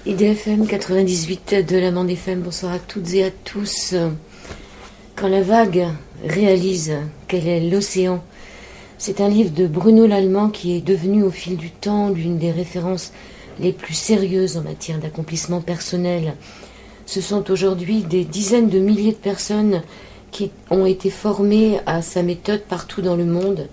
IDFM 98 de la Bande FM, bonsoir à toutes et à tous. Quand la vague réalise qu'elle est l'océan, c'est un livre de Bruno Lallemand qui est devenu au fil du temps l'une des références les plus sérieuses en matière d'accomplissement personnel. Ce sont aujourd'hui des dizaines de milliers de personnes qui ont été formées à sa méthode partout dans le monde.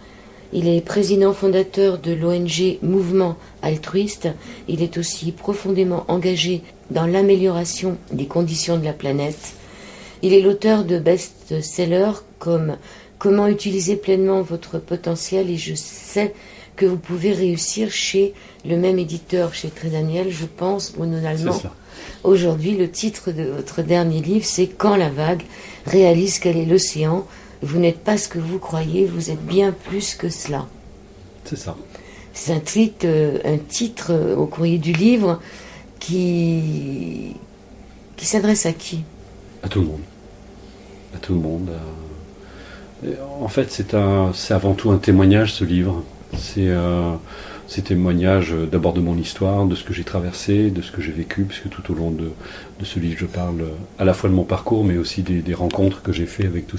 Il est président fondateur de l'ONG Mouvement Altruiste. Il est aussi profondément engagé dans l'amélioration des conditions de la planète. Il est l'auteur de best-sellers comme Comment utiliser pleinement votre potentiel, et je sais que vous pouvez réussir chez le même éditeur, chez Très Daniel, je pense, Bruno Lallemand. Aujourd'hui, le titre de votre dernier livre, c'est Quand la vague réalise qu'elle est l'océan. Vous n'êtes pas ce que vous croyez, vous êtes bien plus que cela. C'est ça. C'est un titre au courrier du livre qui s'adresse à qui? À tout le monde. À tout le monde. En fait, c'est avant tout un témoignage, ce livre. C'est témoignage d'abord de mon histoire, de ce que j'ai traversé, de ce que j'ai vécu, puisque tout au long de ce livre, je parle à la fois de mon parcours, mais aussi des rencontres que j'ai fait avec tous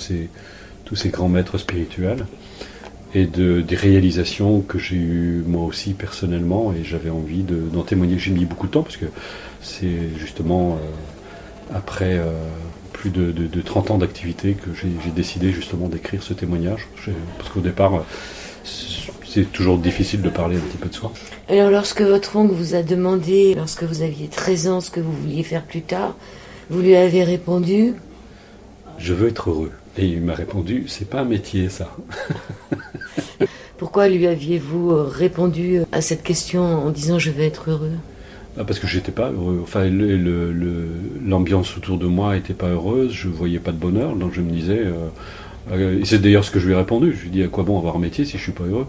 ces grands maîtres spirituels, et des réalisations que j'ai eues moi aussi personnellement, et j'avais envie d'en témoigner. J'ai mis beaucoup de temps, parce que c'est justement après plus de 30 ans d'activité que j'ai décidé justement d'écrire ce témoignage, parce qu'au départ, c'est toujours difficile de parler un petit peu de soi. Alors lorsque votre oncle vous a demandé, lorsque vous aviez 13 ans, ce que vous vouliez faire plus tard, vous lui avez répondu? Je veux être heureux. Et il m'a répondu, c'est pas un métier ça. Pourquoi lui aviez-vous répondu à cette question en disant je veux être heureux? Parce que j'étais pas heureux. Enfin, l'ambiance autour de moi était pas heureuse, je voyais pas de bonheur, donc je me disais... et c'est d'ailleurs ce que je lui ai répondu. Je lui ai dit, à quoi bon avoir un métier si je suis pas heureux?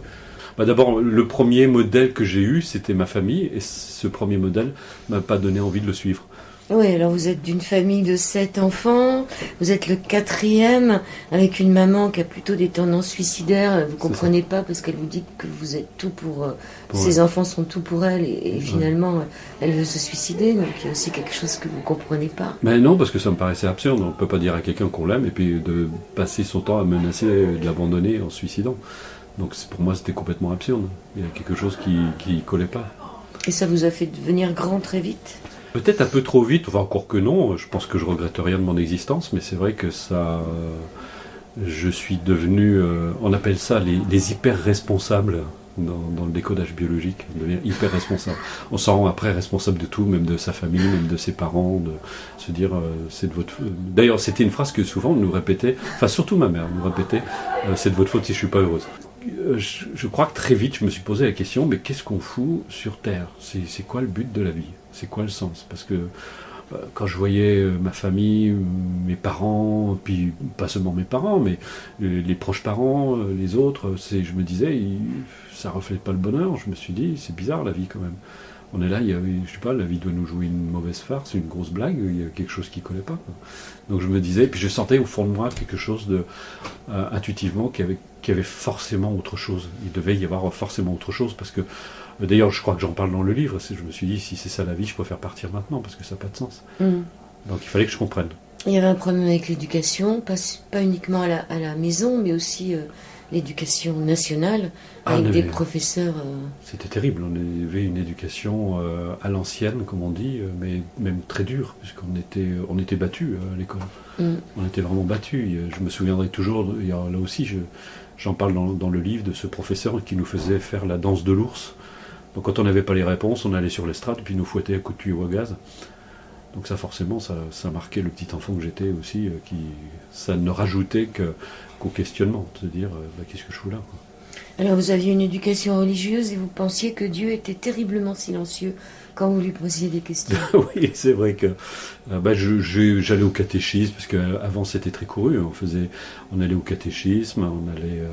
D'abord, le premier modèle que j'ai eu, c'était ma famille, et ce premier modèle m'a pas donné envie de le suivre. Oui, alors vous êtes d'une famille de 7 enfants, vous êtes le 4e, avec une maman qui a plutôt des tendances suicidaires, vous comprenez pas parce qu'elle vous dit que vous êtes tout pour ses enfants sont tout pour elle, et finalement elle veut se suicider, donc il y a aussi quelque chose que vous comprenez pas. Mais non, parce que ça me paraissait absurde, on peut pas dire à quelqu'un qu'on l'aime et puis de passer son temps à menacer de l'abandonner en se suicidant. Donc pour moi c'était complètement absurde, il y a quelque chose qui collait pas. Et ça vous a fait devenir grand très vite? Peut-être un peu trop vite, enfin encore que non, je pense que je regrette rien de mon existence, mais c'est vrai que ça, je suis devenu, on appelle ça les hyper responsables dans le décodage biologique, on devient hyper responsable. On s'en rend après responsable de tout, même de sa famille, même de ses parents, de se dire c'est de votre faute. D'ailleurs c'était une phrase que souvent on nous répétait, enfin surtout ma mère nous répétait, c'est de votre faute si je suis pas heureuse. Je crois que très vite je me suis posé la question, mais qu'est-ce qu'on fout sur Terre? C'est quoi le but de la vie? C'est quoi le sens? Parce que quand je voyais ma famille, mes parents, puis pas seulement mes parents, mais les proches parents, les autres, je me disais, ça reflète pas le bonheur. Je me suis dit, c'est bizarre la vie quand même. On est là, je sais pas, la vie doit nous jouer une mauvaise farce, une grosse blague, il y a quelque chose qui collait pas, quoi. Donc je me disais, puis je sentais au fond de moi quelque chose intuitivement qui avait forcément autre chose. Il devait y avoir forcément autre chose, parce que d'ailleurs je crois que j'en parle dans le livre, je me suis dit, si c'est ça la vie, je préfère partir maintenant, parce que ça n'a pas de sens. Donc il fallait que je comprenne. Il y avait un problème avec l'éducation, pas uniquement à la maison, mais aussi l'éducation nationale, avec des professeurs... C'était terrible, on avait une éducation à l'ancienne, comme on dit, mais même très dure, puisqu'on était battus à l'école. On était vraiment battus. Je me souviendrai toujours, là aussi, j'en parle dans le livre, de ce professeur qui nous faisait faire la danse de l'ours. Donc quand on n'avait pas les réponses, on allait sur l'estrade, puis il nous fouettait à coups de tuyau à gaz. Donc ça forcément, ça marquait le petit enfant que j'étais aussi, ça ne rajoutait qu'au questionnement, de se dire qu'est-ce que je fous là, quoi. Alors vous aviez une éducation religieuse et vous pensiez que Dieu était terriblement silencieux quand vous lui posiez des questions. Oui, c'est vrai que j'allais au catéchisme, parce qu'avant c'était très couru, on allait au catéchisme, on allait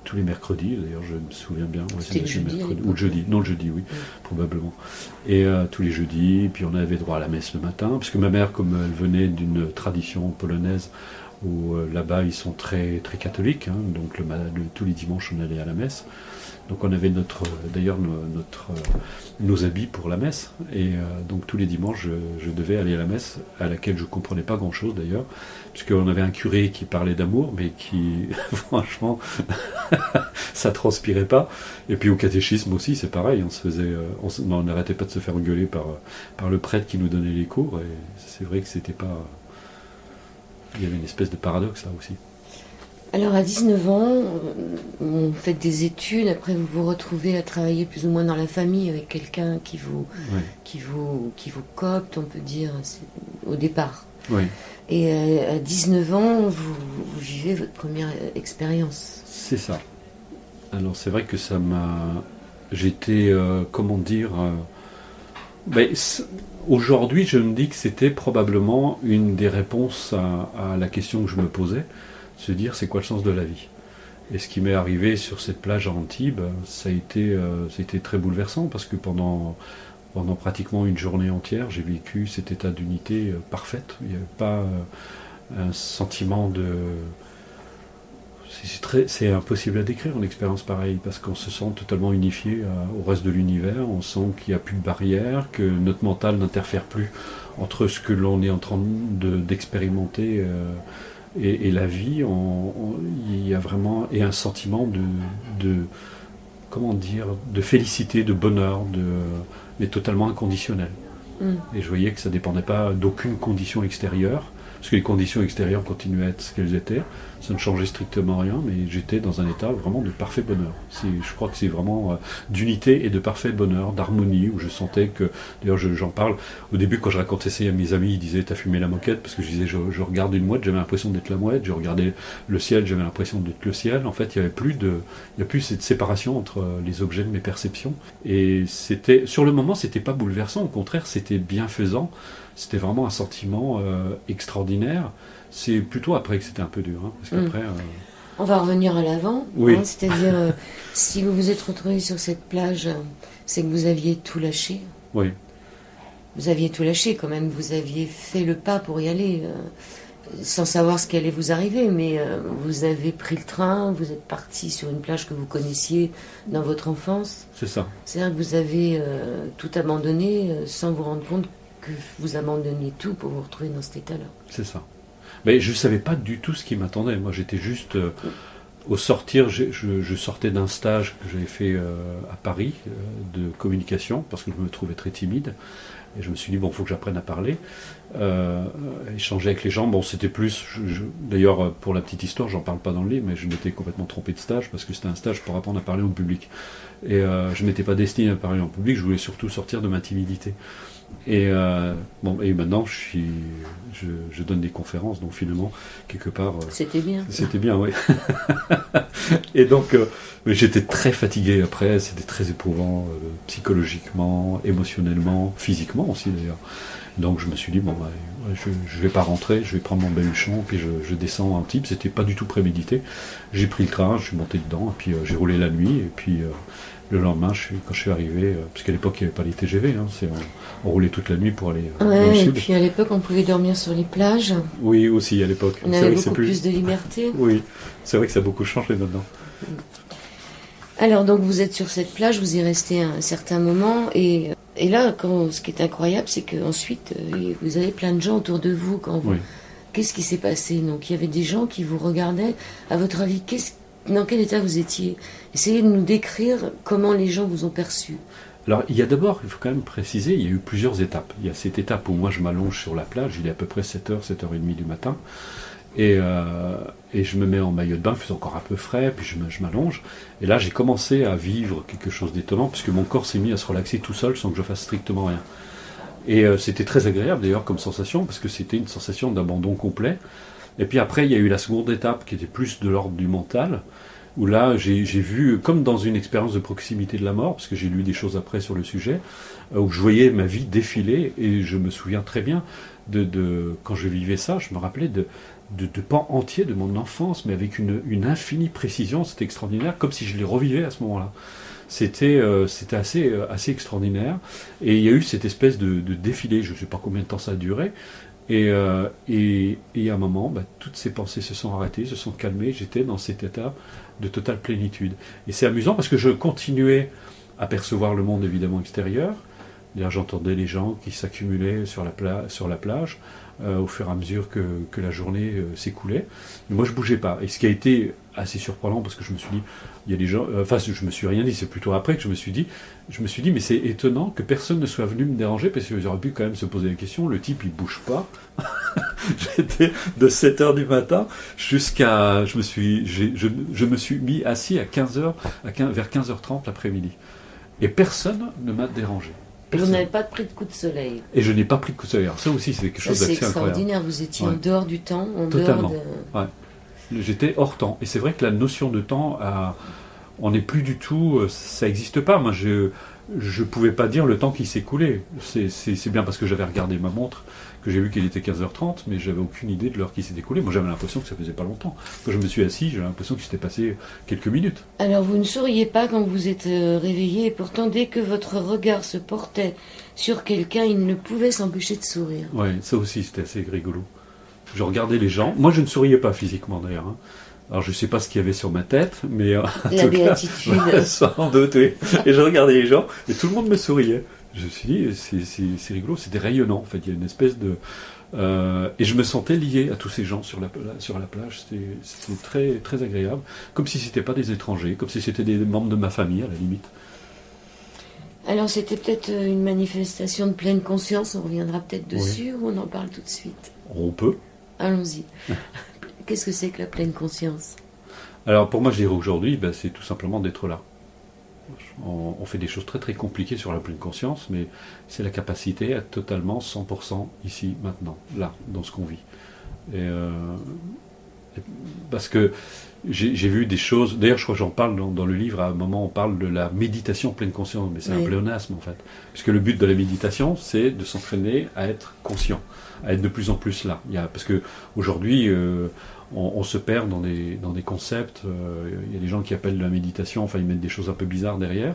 tous les mercredis, d'ailleurs je me souviens bien. C'était le jeudi, ou le jeudi, non le jeudi, oui, probablement. Et tous les jeudis, puis on avait droit à la messe le matin, parce que ma mère, comme elle venait d'une tradition polonaise, où là-bas ils sont très, très catholiques, hein, donc tous les dimanches on allait à la messe. Donc on avait d'ailleurs nos habits pour la messe. messe. Et donc tous les dimanches, je devais aller à la messe, à laquelle je ne comprenais pas grand-chose d'ailleurs, puisqu'on avait un curé qui parlait d'amour, mais qui, franchement, ça transpirait pas. Et puis au catéchisme aussi, c'est pareil, on n'arrêtait pas de se faire engueuler par le prêtre qui nous donnait les cours. Et c'est vrai que c'était pas... Il y avait une espèce de paradoxe là aussi. Alors à 19 ans, vous faites des études, après vous vous retrouvez à travailler plus ou moins dans la famille avec quelqu'un qui vous coopte, on peut dire, au départ. Oui. Et à 19 ans, vous vivez votre première expérience. C'est ça. Alors c'est vrai que ça m'a... J'étais, comment dire... Aujourd'hui, je me dis que c'était probablement une des réponses à la question que je me posais. Se dire c'est quoi le sens de la vie. Et ce qui m'est arrivé sur cette plage à Antibes, ça a été très bouleversant parce que pendant pratiquement une journée entière, j'ai vécu cet état d'unité parfaite. Il n'y avait pas un sentiment de... C'est impossible à décrire une expérience pareille parce qu'on se sent totalement unifié au reste de l'univers, on sent qu'il n'y a plus de barrières, que notre mental n'interfère plus entre ce que l'on est en train d'expérimenter et la vie, il y a vraiment un sentiment comment dire, de félicité, de bonheur, mais totalement inconditionnel. Et je voyais que ça ne dépendait pas d'aucune condition extérieure, parce que les conditions extérieures continuaient à être ce qu'elles étaient, ça ne changeait strictement rien, mais j'étais dans un état vraiment de parfait bonheur. Je crois que c'est vraiment d'unité et de parfait bonheur, d'harmonie, où je sentais que, d'ailleurs j'en parle, au début quand je racontais ça à mes amis, ils disaient « t'as fumé la moquette ?» parce que je disais je regarde une mouette, j'avais l'impression d'être la mouette, je regardais le ciel, j'avais l'impression d'être le ciel. En fait, il n'y a plus cette séparation entre les objets de mes perceptions. Et sur le moment, c'était pas bouleversant, au contraire, c'était bienfaisant. C'était vraiment un sentiment extraordinaire. C'est plutôt après que c'était un peu dur. Hein, parce qu'après, on va revenir à l'avant. Oui. Hein, c'est-à-dire, si vous vous êtes retrouvé sur cette plage, c'est que vous aviez tout lâché. Oui. Vous aviez tout lâché quand même. Vous aviez fait le pas pour y aller, sans savoir ce qui allait vous arriver. Mais vous avez pris le train, vous êtes parti sur une plage que vous connaissiez dans votre enfance. C'est ça. C'est-à-dire que vous avez tout abandonné sans vous rendre compte que vous abandonniez tout pour vous retrouver dans cet état-là. C'est ça. Mais je ne savais pas du tout ce qui m'attendait. Moi, j'étais juste... au sortir, je sortais d'un stage que j'avais fait à Paris, de communication, parce que je me trouvais très timide. Et je me suis dit, bon, il faut que j'apprenne à parler, échanger avec les gens. Bon, c'était plus... D'ailleurs, pour la petite histoire, j'en parle pas dans le livre, mais je m'étais complètement trompé de stage, parce que c'était un stage pour apprendre à parler en public. Et je ne m'étais pas destiné à parler en public, je voulais surtout sortir de ma timidité. Et maintenant je donne des conférences, donc finalement quelque part c'était bien, oui. Et donc mais j'étais très fatigué après, c'était très éprouvant psychologiquement, émotionnellement, physiquement aussi d'ailleurs. Donc je me suis dit je vais pas rentrer, je vais prendre mon baluchon, puis je descends un type. C'était pas du tout prémédité. J'ai pris le train, je suis monté dedans, et puis j'ai roulé la nuit, et puis le lendemain, quand je suis arrivé, parce qu'à l'époque il n'y avait pas les TGV, on roulait toute la nuit pour aller dans le sud. Et puis à l'époque on pouvait dormir sur les plages. Oui, aussi à l'époque. On avait beaucoup plus de liberté. Oui, c'est vrai que ça a beaucoup changé maintenant. Alors donc vous êtes sur cette plage, vous y restez un certain moment, et là, ce qui est incroyable, c'est qu'ensuite vous avez plein de gens autour de vous. Oui. Qu'est-ce qui s'est passé? Donc il y avait des gens qui vous regardaient. À votre avis, dans quel état vous étiez? Essayez de nous décrire comment les gens vous ont perçu. Alors, il faut quand même préciser, il y a eu plusieurs étapes. Il y a cette étape où moi je m'allonge sur la plage, il est à peu près 7h, 7h30 du matin, et je me mets en maillot de bain, il fait encore un peu frais, puis je m'allonge. Et là, j'ai commencé à vivre quelque chose d'étonnant, puisque mon corps s'est mis à se relaxer tout seul sans que je fasse strictement rien. Et c'était très agréable d'ailleurs comme sensation, parce que c'était une sensation d'abandon complet. Et puis après, il y a eu la seconde étape qui était plus de l'ordre du mental, où là, j'ai vu, comme dans une expérience de proximité de la mort, parce que j'ai lu des choses après sur le sujet, où je voyais ma vie défiler, et je me souviens très bien quand je vivais ça, je me rappelais de pans entiers de mon enfance, mais avec une infinie précision, c'était extraordinaire, comme si je les revivais à ce moment-là. C'était assez extraordinaire, et il y a eu cette espèce de défilé, je ne sais pas combien de temps ça a duré, et à un moment, toutes ces pensées se sont arrêtées, se sont calmées, j'étais dans cet état de totale plénitude. Et c'est amusant parce que je continuais à percevoir le monde évidemment extérieur, D'ailleurs, j'entendais les gens qui s'accumulaient sur la plage au fur et à mesure que la journée s'écoulait. Mais moi, je bougeais pas. Et ce qui a été assez surprenant, parce que je me suis dit, il y a des gens... Enfin, je me suis rien dit, c'est plutôt après que je me suis dit, mais c'est étonnant que personne ne soit venu me déranger, parce qu'ils auraient pu quand même se poser la question, le type, il bouge pas. J'étais de 7h du matin jusqu'à... Je me suis mis assis à 15h, vers 15h30 l'après-midi. Et personne ne m'a dérangé. Et vous n'avez pas pris de coup de soleil. Et je n'ai pas pris de coup de soleil. Alors ça aussi, c'est quelque chose d'assez incroyable. C'est extraordinaire, vous étiez en dehors du temps, Totalement. dehors de... Ouais. J'étais hors temps. Et c'est vrai que la notion de temps, on n'est plus du tout... Ça n'existe pas. Moi, je ne pouvais pas dire le temps qui s'écoulait. C'est bien parce que j'avais regardé ma montre que j'ai vu qu'il était 15h30, mais j'avais aucune idée de l'heure qui s'est écoulée. Moi, j'avais l'impression que ça faisait pas longtemps. Quand je me suis assis, j'avais l'impression qu'il s'était passé quelques minutes. Alors, vous ne souriez pas quand vous êtes réveillé, et pourtant, dès que votre regard se portait sur quelqu'un, il ne pouvait s'empêcher de sourire. Oui, ça aussi, c'était assez rigolo. Je regardais les gens. Moi, je ne souriais pas physiquement, d'ailleurs. Alors, je ne sais pas ce qu'il y avait sur ma tête, mais... La béatitude. Sans doute, oui. Et je regardais les gens, et tout le monde me souriait. Je me suis dit, c'est rigolo, c'était rayonnant. En fait, il y a une espèce de... et je me sentais lié à tous ces gens sur la plage. C'était très, très agréable. Comme si ce n'étaient pas des étrangers, comme si c'était des membres de ma famille, à la limite. Alors, c'était peut-être une manifestation de pleine conscience. On reviendra peut-être dessus, ou on en parle tout de suite? On peut. Allons-y. Qu'est-ce que c'est que la pleine conscience? Alors, pour moi, je dirais aujourd'hui, c'est tout simplement d'être là. On fait des choses très très compliquées sur la pleine conscience, mais c'est la capacité à être totalement 100% ici, maintenant, là, dans ce qu'on vit. Parce que j'ai vu des choses, d'ailleurs je crois que j'en parle dans le livre, à un moment on parle de la méditation pleine conscience, mais c'est un pléonasme en fait. Puisque le but de la méditation, c'est de s'entraîner à être conscient, à être de plus en plus là. Parce qu'aujourd'hui, on se perd dans des concepts. Il y a des gens qui appellent la méditation, enfin ils mettent des choses un peu bizarres derrière.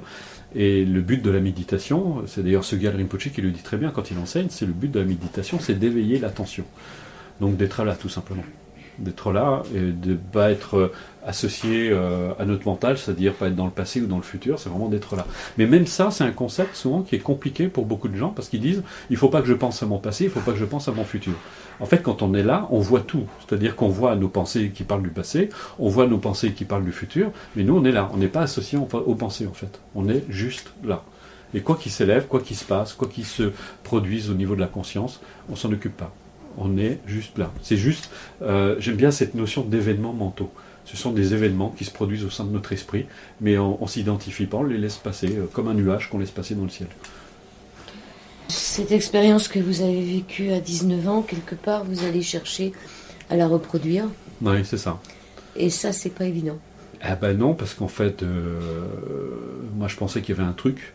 Et le but de la méditation, c'est d'ailleurs Sögyal Rinpoché qui le dit très bien quand il enseigne, c'est le but de la méditation, c'est d'éveiller l'attention. Donc d'être là tout simplement. D'être là et de ne pas être associé à notre mental, c'est-à-dire pas être dans le passé ou dans le futur, c'est vraiment d'être là. Mais même ça, c'est un concept souvent qui est compliqué pour beaucoup de gens parce qu'ils disent il ne faut pas que je pense à mon passé, il ne faut pas que je pense à mon futur. En fait, quand on est là, on voit tout. C'est-à-dire qu'on voit nos pensées qui parlent du passé, on voit nos pensées qui parlent du futur, mais nous, on est là. On n'est pas associé aux pensées, en fait. On est juste là. Et quoi qu'il s'élève, quoi qu'il se passe, quoi qu'il se produise au niveau de la conscience, on s'en occupe pas. On est juste là. C'est juste, j'aime bien cette notion d'événements mentaux. Ce sont des événements qui se produisent au sein de notre esprit, mais on ne s'identifie pas, on les laisse passer, comme un nuage qu'on laisse passer dans le ciel. Cette expérience que vous avez vécue à 19 ans, quelque part, vous allez chercher à la reproduire. Oui, c'est ça. Et ça, c'est pas évident. Ah ben non, parce qu'en fait, moi je pensais qu'il y avait un truc,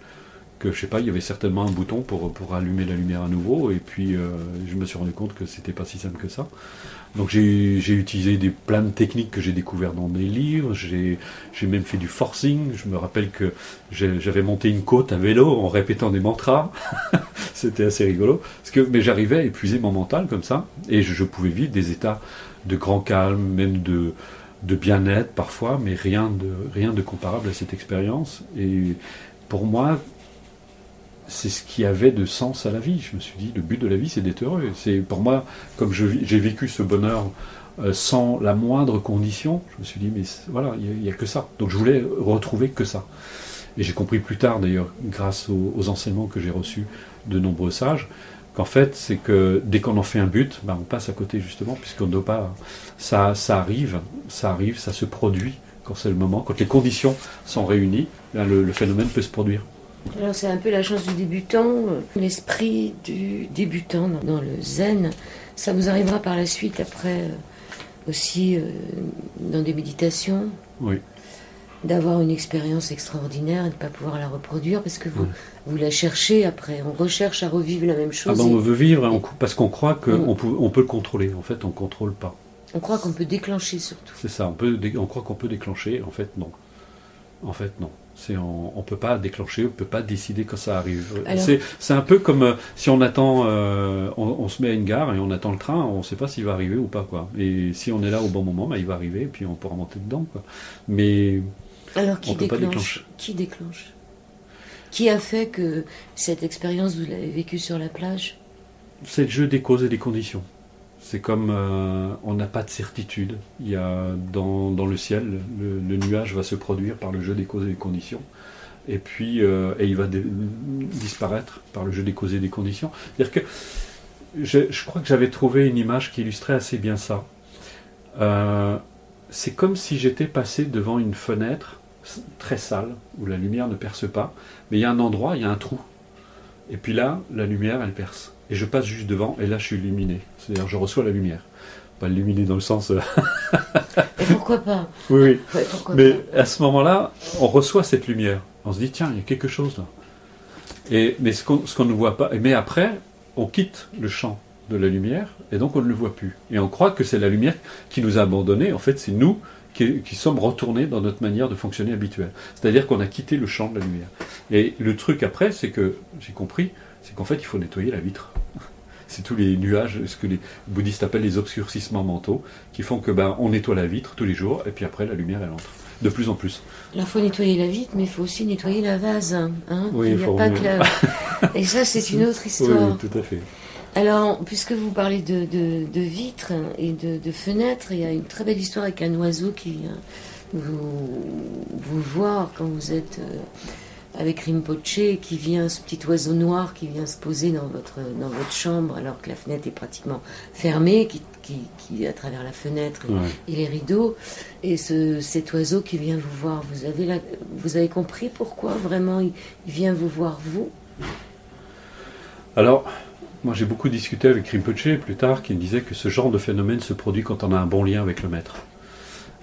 que je sais pas, il y avait certainement un bouton pour allumer la lumière à nouveau, et puis je me suis rendu compte que c'était pas si simple que ça. Donc j'ai utilisé plein de techniques que j'ai découvertes dans des livres, j'ai même fait du forcing. Je me rappelle que j'avais monté une côte à vélo en répétant des mantras. C'était assez rigolo, mais j'arrivais à épuiser mon mental comme ça, et je pouvais vivre des états de grand calme, même de bien-être parfois, mais rien de comparable à cette expérience. Et pour moi, c'est ce qui avait de sens à la vie. Je me suis dit, le but de la vie, c'est d'être heureux. C'est pour moi, comme j'ai vécu ce bonheur sans la moindre condition, je me suis dit, mais voilà, il n'y a que ça. Donc je voulais retrouver que ça. Et j'ai compris plus tard, d'ailleurs, grâce aux enseignements que j'ai reçus de nombreux sages, qu'en fait, c'est que dès qu'on en fait un but, on passe à côté, justement, puisqu'on ne doit pas... Ça arrive, ça se produit quand c'est le moment. Quand les conditions sont réunies, le phénomène peut se produire. Alors c'est un peu la chance du débutant, l'esprit du débutant dans le zen. Ça vous arrivera par la suite après aussi dans des méditations. Oui. D'avoir une expérience extraordinaire et de ne pas pouvoir la reproduire parce que vous la cherchez après. On recherche à revivre la même chose. On veut vivre parce qu'on croit qu'on peut le contrôler. En fait, on ne contrôle pas. On croit qu'on peut déclencher surtout. C'est ça, on croit qu'on peut déclencher. En fait, non. En fait, non. On ne peut pas déclencher, on ne peut pas décider quand ça arrive. C'est un peu comme si on attend, on se met à une gare et on attend le train, on ne sait pas s'il va arriver ou pas, quoi. Et si on est là au bon moment, il va arriver et puis on pourra monter dedans, quoi. Mais alors on ne peut pas déclencher. Qui déclenche? Qui a fait que cette expérience, vous l'avez vécue sur la plage? C'est le jeu des causes et des conditions. C'est comme on n'a pas de certitude. Il y a dans le ciel, le nuage va se produire par le jeu des causes et des conditions. Et puis il va disparaître par le jeu des causes et des conditions. C'est-à-dire que je crois que j'avais trouvé une image qui illustrait assez bien ça. C'est comme si j'étais passé devant une fenêtre très sale, où la lumière ne perce pas, mais il y a un endroit, il y a un trou. Et puis là, la lumière, elle perce. Et je passe juste devant, et là, je suis illuminé. C'est-à-dire, je reçois la lumière. Pas illuminé dans le sens... Et pourquoi pas? Oui, oui. Ouais, pourquoi Mais pas? à ce moment-là, on reçoit cette lumière. On se dit, tiens, il y a quelque chose là. Mais ce qu'on ne voit pas... Mais après, on quitte le champ de la lumière, et donc on ne le voit plus. Et on croit que c'est la lumière qui nous a abandonnés. En fait, c'est nous qui sommes retournés dans notre manière de fonctionner habituelle. C'est-à-dire qu'on a quitté le champ de la lumière. Et le truc après, c'est que, j'ai compris, c'est qu'en fait, il faut nettoyer la vitre. C'est tous les nuages, ce que les bouddhistes appellent les obscurcissements mentaux, qui font que on nettoie la vitre tous les jours, et puis après, la lumière, elle entre. De plus en plus. Il faut nettoyer la vitre, mais il faut aussi nettoyer la vase. Hein, oui, il n'y a pas que la... Et ça, c'est une autre histoire. Oui, tout à fait. Alors, puisque vous parlez de vitres et de fenêtres, il y a une très belle histoire avec un oiseau qui vient vous voir quand vous êtes avec Rinpoché, qui vient, ce petit oiseau noir qui vient se poser dans votre chambre alors que la fenêtre est pratiquement fermée, qui à travers la fenêtre et les rideaux, et cet oiseau qui vient vous voir, vous avez compris pourquoi vraiment il vient vous voir, vous? Alors, moi j'ai beaucoup discuté avec Rinpoché plus tard, qui me disait que ce genre de phénomène se produit quand on a un bon lien avec le maître.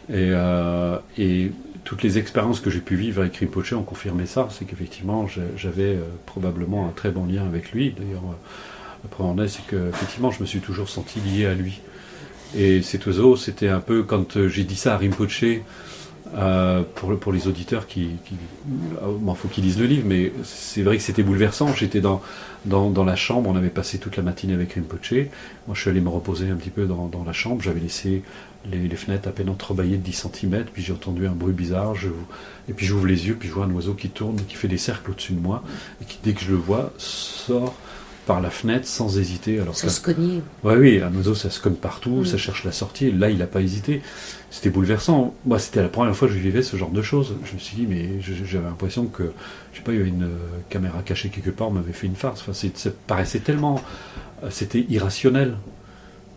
Et toutes les expériences que j'ai pu vivre avec Rinpoché ont confirmé ça, c'est qu'effectivement j'avais probablement un très bon lien avec lui. D'ailleurs, la première c'est qu'effectivement je me suis toujours senti lié à lui. Et cet oiseau, c'était un peu, quand j'ai dit ça à Rinpoché, pour les auditeurs faut qu'ils lisent le livre, mais c'est vrai que c'était bouleversant. J'étais dans la chambre, on avait passé toute la matinée avec Rinpoché. Moi, je suis allé me reposer un petit peu dans la chambre. J'avais laissé les fenêtres à peine entrebâillées de 10 cm, puis j'ai entendu un bruit bizarre. Et puis j'ouvre les yeux, puis je vois un oiseau qui tourne, qui fait des cercles au-dessus de moi, et qui, dès que je le vois, sort par la fenêtre sans hésiter. Alors sans se cogner. Oui, un oiseau ça se cogne partout, ça cherche la sortie, et là il n'a pas hésité. C'était bouleversant. Moi c'était la première fois que je vivais ce genre de choses. Je me suis dit, mais j'avais l'impression que, je sais pas, il y avait une caméra cachée quelque part, on m'avait fait une farce. Enfin, ça paraissait tellement... C'était irrationnel.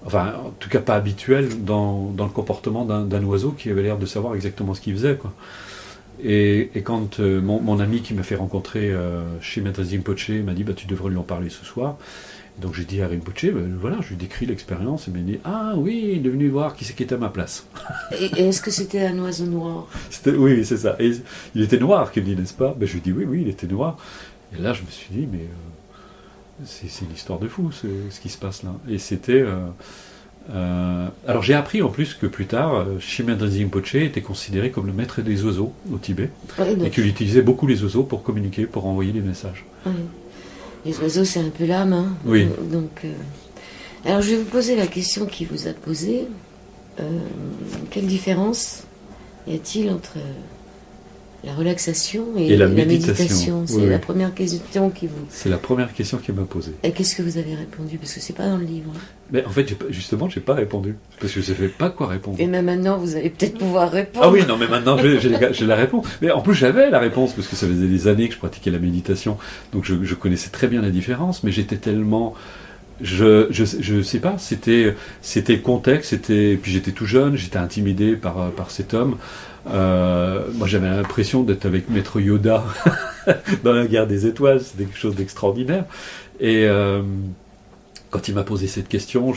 Enfin, en tout cas pas habituel dans le comportement d'un oiseau qui avait l'air de savoir exactement ce qu'il faisait, quoi. Et quand mon ami qui m'a fait rencontrer chez Maître Rinpoché m'a dit tu devrais lui en parler ce soir. Et donc j'ai dit à Rinpoché, voilà, je lui décris l'expérience, et il m'a dit oui, il est venu voir qui c'est qui était à ma place. Et est-ce que c'était un oiseau noir? Oui, c'est ça. Et il était noir, qu'il me dit, n'est-ce pas? Je lui dis oui, il était noir. Et là je me suis dit, mais c'est une histoire de fou ce qui se passe là. Et c'était... alors j'ai appris en plus que plus tard, Shimon Rinpoché était considéré comme le maître des oiseaux au Tibet, et qu'il utilisait beaucoup les oiseaux pour communiquer, pour envoyer des messages. Oui. Les oiseaux, c'est un peu l'âme. Hein. Oui. Donc, alors je vais vous poser la question qui vous a posée. Quelle différence y a-t-il entre la relaxation et la méditation? C'est la première question qui vous... C'est la première question qui m'a posée. Et qu'est-ce que vous avez répondu? Parce que c'est pas dans le livre. Mais en fait, justement, j'ai pas répondu. Parce que je ne savais pas quoi répondre. Et même maintenant, vous allez peut-être pouvoir répondre. Ah oui, non, mais maintenant, j'ai la réponse. Mais en plus, j'avais la réponse, parce que ça faisait des années que je pratiquais la méditation. Donc, je connaissais très bien la différence, mais j'étais tellement... Je sais pas, c'était le contexte, puis j'étais tout jeune, j'étais intimidé par cet homme. Moi j'avais l'impression d'être avec Maître Yoda dans la guerre des étoiles, c'était quelque chose d'extraordinaire. Et quand il m'a posé cette question,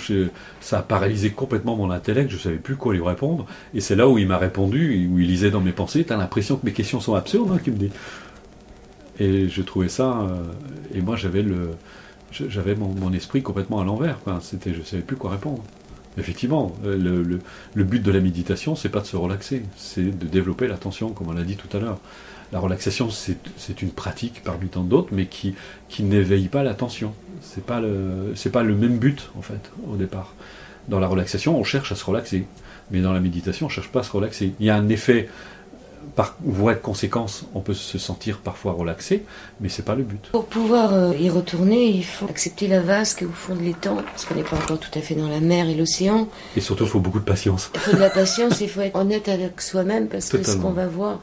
ça a paralysé complètement mon intellect, je ne savais plus quoi lui répondre. Et c'est là où il m'a répondu, où il lisait dans mes pensées, t'as l'impression que mes questions sont absurdes, hein, qu'il me dit. Et je trouvais ça, et moi j'avais mon esprit complètement à l'envers, quoi. Je ne savais plus quoi répondre. Effectivement, le but de la méditation, c'est pas de se relaxer, c'est de développer l'attention, comme on l'a dit tout à l'heure. La relaxation, c'est une pratique parmi tant d'autres, mais qui n'éveille pas l'attention. C'est pas le même but, en fait, au départ. Dans la relaxation, on cherche à se relaxer, mais dans la méditation, on cherche pas à se relaxer. Il y a un effet par voie de conséquence, on peut se sentir parfois relaxé, mais c'est pas le but. Pour pouvoir y retourner, il faut accepter la vasque au fond de l'étang, parce qu'on n'est pas encore tout à fait dans la mer et l'océan. Et surtout, il faut beaucoup de patience. Il faut de la patience, il faut être honnête avec soi-même, parce que Totalement. ce qu'on va voir,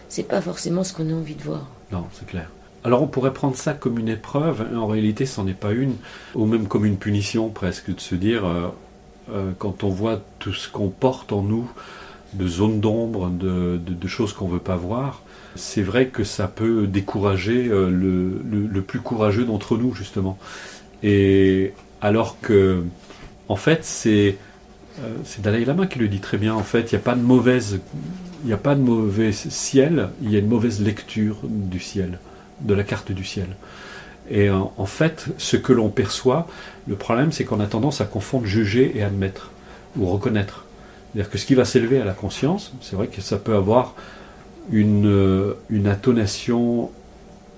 c'est pas forcément ce qu'on a envie de voir. Non, c'est clair. Alors on pourrait prendre ça comme une épreuve, en réalité c'en est pas une, ou même comme une punition presque, de se dire, quand on voit tout ce qu'on porte en nous, de zones d'ombre, de choses qu'on ne veut pas voir, c'est vrai que ça peut décourager le plus courageux d'entre nous, justement. Et alors que, en fait, c'est Dalai Lama qui le dit très bien, en fait, il n'y a pas de mauvais ciel, il y a une mauvaise lecture du ciel, de la carte du ciel. Et en fait, ce que l'on perçoit, le problème, c'est qu'on a tendance à confondre juger et admettre, ou reconnaître. C'est-à-dire que ce qui va s'élever à la conscience, c'est vrai que ça peut avoir une intonation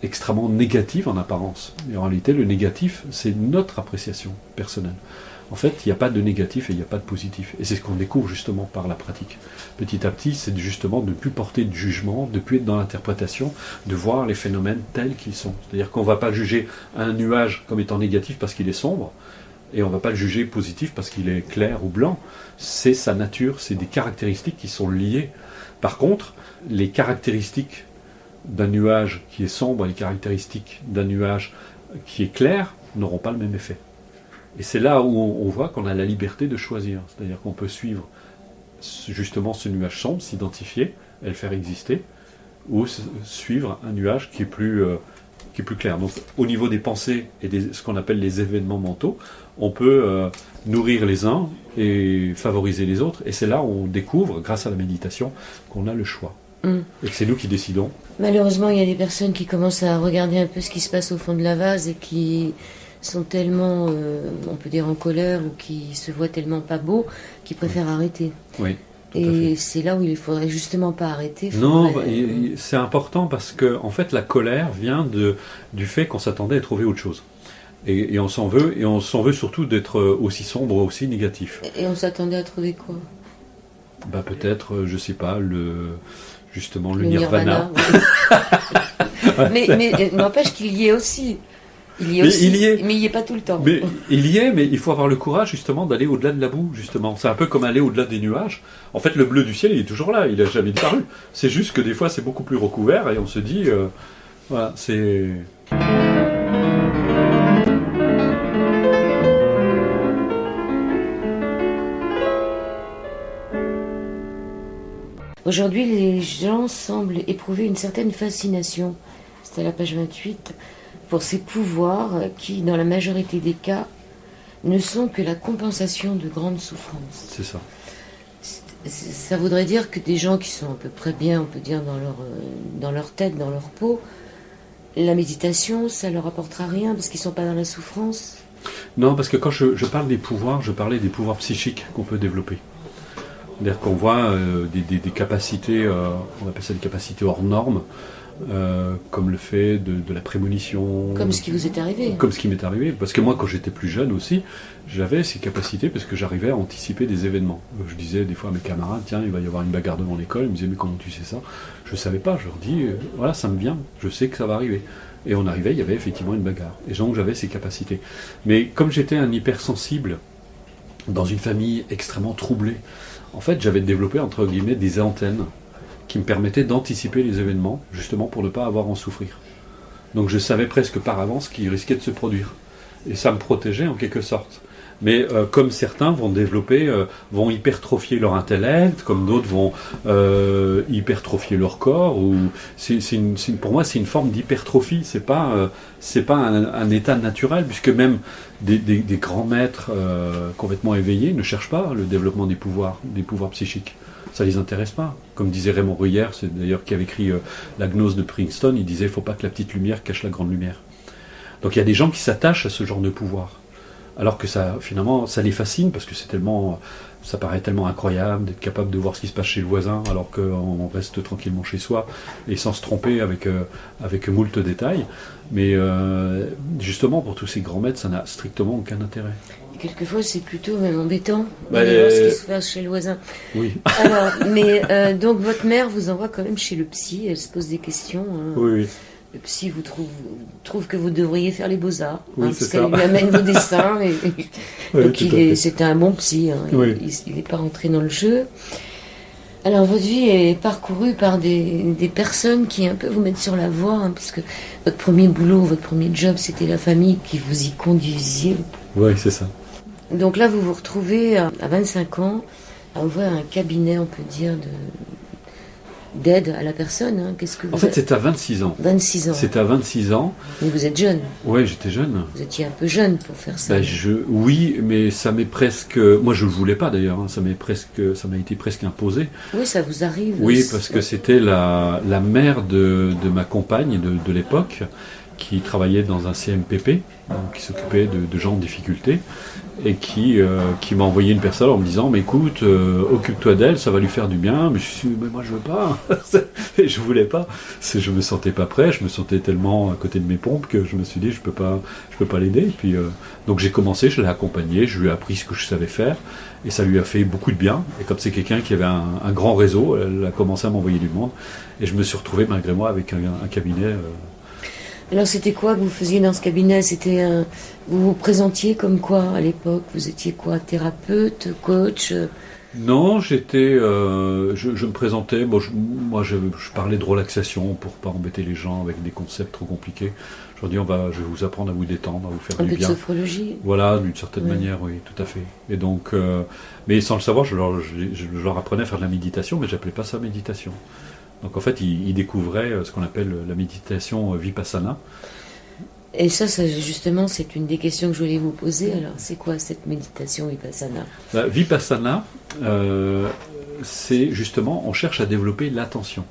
extrêmement négative en apparence. Et en réalité, le négatif, c'est notre appréciation personnelle. En fait, il n'y a pas de négatif et il n'y a pas de positif. Et c'est ce qu'on découvre justement par la pratique. Petit à petit, c'est justement de ne plus porter de jugement, de ne plus être dans l'interprétation, de voir les phénomènes tels qu'ils sont. C'est-à-dire qu'on ne va pas juger un nuage comme étant négatif parce qu'il est sombre, et on ne va pas le juger positif parce qu'il est clair ou blanc. C'est sa nature, c'est des caractéristiques qui sont liées. Par contre, les caractéristiques d'un nuage qui est sombre et les caractéristiques d'un nuage qui est clair n'auront pas le même effet. Et c'est là où on voit qu'on a la liberté de choisir. C'est-à-dire qu'on peut suivre justement ce nuage sombre, s'identifier et le faire exister, ou suivre un nuage qui est plus clair. Donc au niveau des pensées et ce qu'on appelle les événements mentaux, on peut nourrir les uns et favoriser les autres. Et c'est là où on découvre, grâce à la méditation, qu'on a le choix. Et que c'est nous qui décidons. Malheureusement, il y a des personnes qui commencent à regarder un peu ce qui se passe au fond de la vase et qui sont tellement, on peut dire, en colère, ou qui se voient tellement pas beaux, qu'ils préfèrent arrêter. Oui. Et c'est là où il faudrait justement pas arrêter. Non, c'est important parce que en fait la colère vient du fait qu'on s'attendait à trouver autre chose. Et on s'en veut, et on s'en veut surtout d'être aussi sombre, aussi négatif. Et on s'attendait à trouver quoi? Bah peut-être, je sais pas, justement le nirvana. Ouais. mais n'empêche qu'il y est aussi. Il y est, mais il n'y est pas tout le temps. Mais il y est, mais il faut avoir le courage justement d'aller au-delà de la boue, justement. C'est un peu comme aller au-delà des nuages. En fait, le bleu du ciel, il est toujours là, il n'a jamais disparu. C'est juste que des fois, c'est beaucoup plus recouvert et on se dit, voilà, c'est... Aujourd'hui, les gens semblent éprouver une certaine fascination, c'est à la page 28, pour ces pouvoirs qui, dans la majorité des cas, ne sont que la compensation de grandes souffrances. C'est ça. Ça voudrait dire que des gens qui sont à peu près bien, on peut dire, dans leur tête, dans leur peau, la méditation, ça leur apportera rien parce qu'ils ne sont pas dans la souffrance. Non, parce que quand je parle des pouvoirs, je parlais des pouvoirs psychiques qu'on peut développer. C'est-à-dire qu'on voit des capacités, on appelle ça des capacités hors normes, comme le fait de la prémonition. Comme ce qui vous est arrivé. Comme ce qui m'est arrivé. Parce que moi, quand j'étais plus jeune aussi, j'avais ces capacités parce que j'arrivais à anticiper des événements. Je disais des fois à mes camarades, tiens, il va y avoir une bagarre devant l'école. Ils me disaient, mais comment tu sais ça? Je ne savais pas. Je leur dis, voilà, ça me vient. Je sais que ça va arriver. Et on arrivait, il y avait effectivement une bagarre. Et donc, j'avais ces capacités. Mais comme j'étais un hypersensible, dans une famille extrêmement troublée, en fait, j'avais développé, entre guillemets, des antennes qui me permettaient d'anticiper les événements, justement pour ne pas avoir à en souffrir. Donc je savais presque par avance ce qui risquait de se produire. Et ça me protégeait en quelque sorte. Mais comme certains vont développer, vont hypertrophier leur intellect, comme d'autres vont hypertrophier leur corps, ou pour moi c'est une forme d'hypertrophie, c'est pas un état naturel, puisque même des grands maîtres complètement éveillés ne cherchent pas le développement des pouvoirs psychiques. Ça les intéresse pas. Comme disait Raymond Ruyère, c'est d'ailleurs qui avait écrit la gnose de Princeton, il disait il ne faut pas que la petite lumière cache la grande lumière. Donc il y a des gens qui s'attachent à ce genre de pouvoir. Alors que ça, finalement, ça les fascine parce que ça paraît tellement incroyable d'être capable de voir ce qui se passe chez le voisin alors qu'on reste tranquillement chez soi et sans se tromper avec moult détails. Mais justement, pour tous ces grands maîtres, ça n'a strictement aucun intérêt. quelquefois c'est plutôt même embêtant Bah, de voir ce qui se passe chez le voisin. Oui, Alors, mais donc votre mère vous envoie quand même chez le psy, elle se pose des questions. Hein. oui, oui. Le psy trouve que vous devriez faire les beaux-arts, Oui, hein, c'est parce qu'elle ça. lui amène vos dessins. Oui, Donc tout à fait. c'était un bon psy, hein, Oui. il n'est pas rentré dans le jeu. Alors votre vie est parcourue par des personnes qui un peu vous mettent sur la voie, hein, puisque votre premier boulot, votre premier job, c'était la famille qui vous y conduisiez. Oui, c'est ça. Donc là, vous vous retrouvez à 25 ans à ouvrir un cabinet, on peut dire, d'aide à la personne. Hein. Qu'est-ce que vous En fait, êtes c'est à 26 ans. 26 ans. C'est à 26 ans. Mais vous êtes jeune. Ouais, j'étais jeune. Vous étiez un peu jeune pour faire ça. Ben, oui, mais ça m'est presque. Moi, je ne le voulais pas d'ailleurs. Hein. Ça m'a été presque imposé. Oui, ça vous arrive. Oui, parce que c'était la mère de ma compagne de l'époque qui travaillait dans un CMPP, donc qui s'occupait de gens en difficulté, et qui m'a envoyé une personne en me disant, mais écoute, occupe-toi d'elle, ça va lui faire du bien. Mais je suis, mais moi je veux pas, et je voulais pas. Je me sentais pas prêt, je me sentais tellement à côté de mes pompes que je me suis dit, je peux pas l'aider. Et puis donc j'ai commencé, je l'ai accompagné, je lui ai appris ce que je savais faire, et ça lui a fait beaucoup de bien. Et comme c'est quelqu'un qui avait un grand réseau, elle a commencé à m'envoyer du monde, et je me suis retrouvé malgré moi avec un cabinet. Alors c'était quoi que vous faisiez dans ce cabinet? Vous vous présentiez comme quoi à l'époque? Vous étiez quoi? Thérapeute, coach? Non, je me présentais. Bon, moi, je parlais de relaxation pour pas embêter les gens avec des concepts trop compliqués. Je leur dis, je vais vous apprendre à vous détendre, à vous faire Un du peu de bien. sophrologie? Voilà, d'une certaine Ouais. manière, oui, tout à fait. Et donc, mais sans le savoir, je leur apprenais à faire de la méditation, mais j'appelais pas ça méditation. Donc en fait, ils découvraient ce qu'on appelle la méditation vipassana. Et ça, justement, c'est une des questions que je voulais vous poser. Alors, c'est quoi cette méditation vipassana? Vipassana, c'est justement, on cherche à développer l'attention,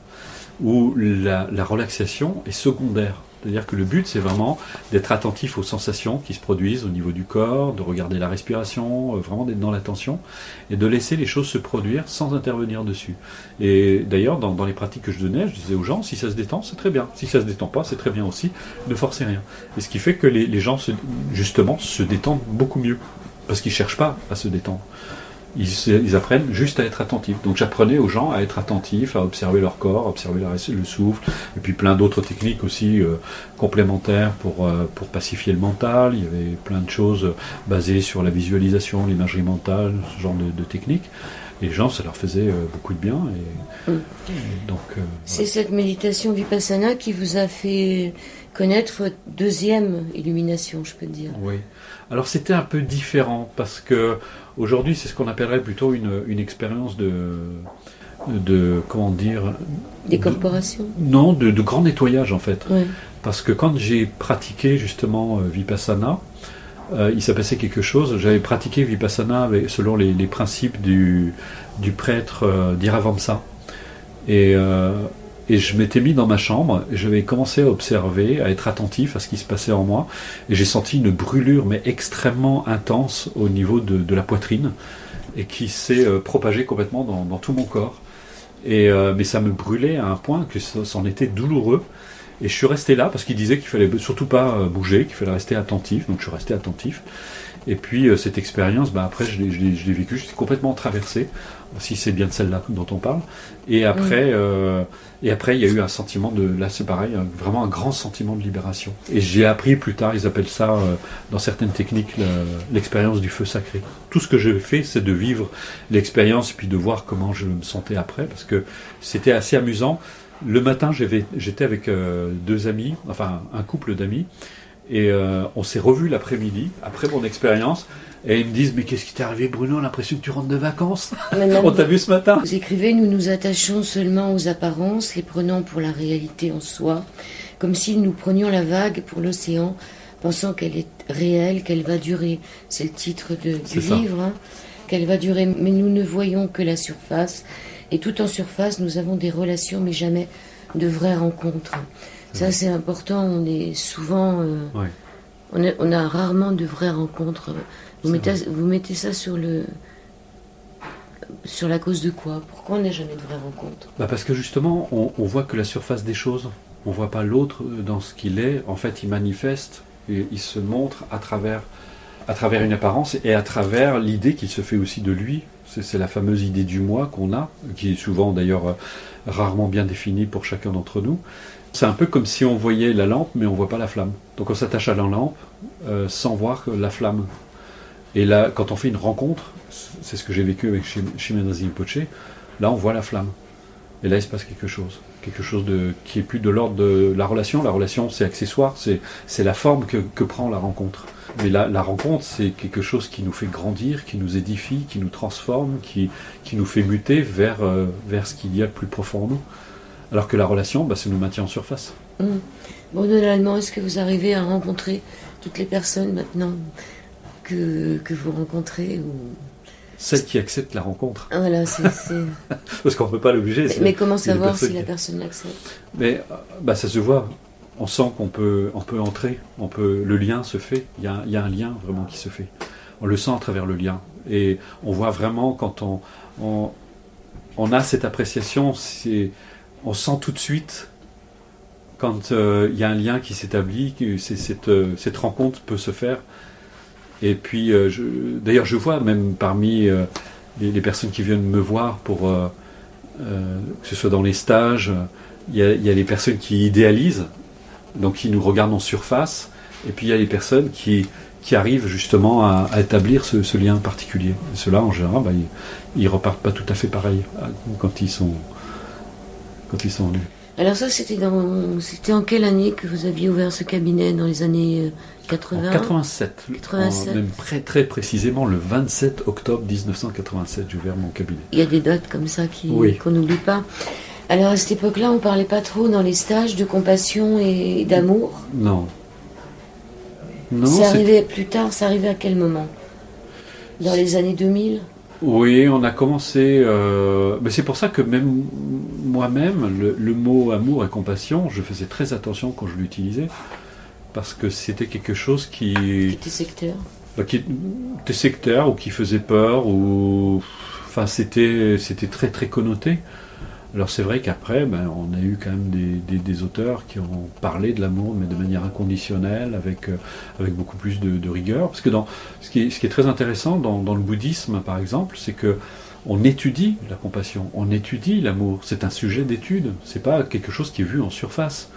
où la relaxation est secondaire. C'est-à-dire que le but, c'est vraiment d'être attentif aux sensations qui se produisent au niveau du corps, de regarder la respiration, vraiment d'être dans l'attention, et de laisser les choses se produire sans intervenir dessus. Et d'ailleurs, dans les pratiques que je donnais, je disais aux gens, si ça se détend, c'est très bien. Si ça se détend pas, c'est très bien aussi. Ne forcez rien. Et ce qui fait que les gens, justement, se détendent beaucoup mieux, parce qu'ils cherchent pas à se détendre. Ils apprennent juste à être attentifs. Donc j'apprenais aux gens à être attentifs, à observer leur corps, à observer le souffle, et puis plein d'autres techniques aussi complémentaires pour pacifier le mental. Il y avait plein de choses basées sur la visualisation, l'imagerie mentale, ce genre de techniques. Et les gens, ça leur faisait beaucoup de bien. Et donc, C'est cette méditation vipassana qui vous a fait connaître votre deuxième illumination, je peux dire. oui. Alors c'était un peu différent parce que aujourd'hui c'est ce qu'on appellerait plutôt une expérience de comment dire, Des corporations? non, de grand nettoyage en fait. Ouais. Parce que quand j'ai pratiqué justement Vipassana, il s'est passé quelque chose. J'avais pratiqué Vipassana selon les principes du prêtre d'Iravamsa. Et je m'étais mis dans ma chambre, et j'avais commencé à observer, à être attentif à ce qui se passait en moi, et j'ai senti une brûlure, mais extrêmement intense au niveau de la poitrine, et qui s'est propagée complètement dans tout mon corps. Mais ça me brûlait à un point que c'en était douloureux, et je suis resté là, parce qu'il disait qu'il fallait surtout pas bouger, qu'il fallait rester attentif, donc je suis resté attentif. Et puis cette expérience, après je l'ai vécue, je suis complètement traversé, si c'est bien de celle-là dont on parle. Et après, il y a eu un sentiment là c'est pareil, vraiment un grand sentiment de libération. Et j'ai appris plus tard, ils appellent ça dans certaines techniques l'expérience du feu sacré. Tout ce que j'ai fait, c'est de vivre l'expérience, puis de voir comment je me sentais après, parce que c'était assez amusant. Le matin, j'étais avec deux amis, enfin un couple d'amis, et on s'est revus l'après-midi, après mon expérience, et ils me disent, mais qu'est-ce qui t'est arrivé Bruno, on a l'impression que tu rentres de vacances. On t'a vu ce matin. Vous écrivez, nous nous attachons seulement aux apparences, les prenons pour la réalité en soi, comme si nous prenions la vague pour l'océan, pensant qu'elle est réelle, qu'elle va durer. C'est le titre du livre, hein, qu'elle va durer, mais nous ne voyons que la surface, et tout en surface, nous avons des relations, mais jamais de vraies rencontres. Ça, c'est important. On est souvent, on a rarement de vraies rencontres. Vous mettez ça sur la cause de quoi? Pourquoi on n'a jamais de vraies rencontres? Parce que justement, on voit que la surface des choses. On voit pas l'autre dans ce qu'il est. En fait, il manifeste et il se montre à travers à travers une apparence et à travers l'idée qu'il se fait aussi de lui. C'est la fameuse idée du moi qu'on a, qui est souvent d'ailleurs rarement bien définie pour chacun d'entre nous. C'est un peu comme si on voyait la lampe, mais on ne voit pas la flamme. Donc on s'attache à la lampe sans voir la flamme. Et là, quand on fait une rencontre, c'est ce que j'ai vécu avec Shimon Rinpoche, là on voit la flamme. Et là il se passe quelque chose qui est plus de l'ordre de la relation. La relation c'est accessoire, c'est la forme que prend la rencontre. Mais la rencontre c'est quelque chose qui nous fait grandir, qui nous édifie, qui nous transforme, qui nous fait muter vers ce qu'il y a de plus profond en nous. Alors que la relation, ça nous maintient en surface. Bruno Lallemand, est-ce que vous arrivez à rencontrer toutes les personnes maintenant que vous rencontrez ou... Celles qui acceptent la rencontre. Voilà, c'est... Parce qu'on ne peut pas l'obliger. Mais comment savoir si la personne l'accepte? Mais ça se voit. On sent qu'on peut entrer. Le lien se fait. Il y a un lien vraiment qui se fait. On le sent à travers le lien. Et on voit vraiment quand on a cette appréciation, on sent tout de suite quand il y a un lien qui s'établit, que cette rencontre peut se faire. Et puis, d'ailleurs, je vois même parmi les personnes qui viennent me voir pour que ce soit dans les stages, il y a les personnes qui idéalisent, donc qui nous regardent en surface, et puis il y a les personnes qui arrivent justement à établir ce lien particulier. Et ceux-là, en général, ils repartent pas tout à fait pareil quand ils sont venus. Alors ça, c'était en quelle année que vous aviez ouvert ce cabinet? Dans les années 80? En 87. Même très précisément le 27 octobre 1987, j'ai ouvert mon cabinet. Il y a des dates comme ça qu'on n'oublie pas. Alors à cette époque-là, on parlait pas trop dans les stages de compassion et d'amour? Non. C'est arrivé plus tard, c'est arrivé à quel moment? Dans les années 2000? Oui, on a commencé... mais c'est pour ça que même moi-même, le mot amour et compassion, je faisais très attention quand je l'utilisais, parce que c'était quelque chose qui était sectaire. Qui était sectaire, ou qui faisait peur, ou... Enfin, c'était très très connoté. Alors c'est vrai qu'après, on a eu quand même des auteurs qui ont parlé de l'amour, mais de manière inconditionnelle, avec beaucoup plus de rigueur. Parce que ce qui est très intéressant dans le bouddhisme, par exemple, c'est que on étudie la compassion, on étudie l'amour. C'est un sujet d'étude, c'est pas quelque chose qui est vu en surface.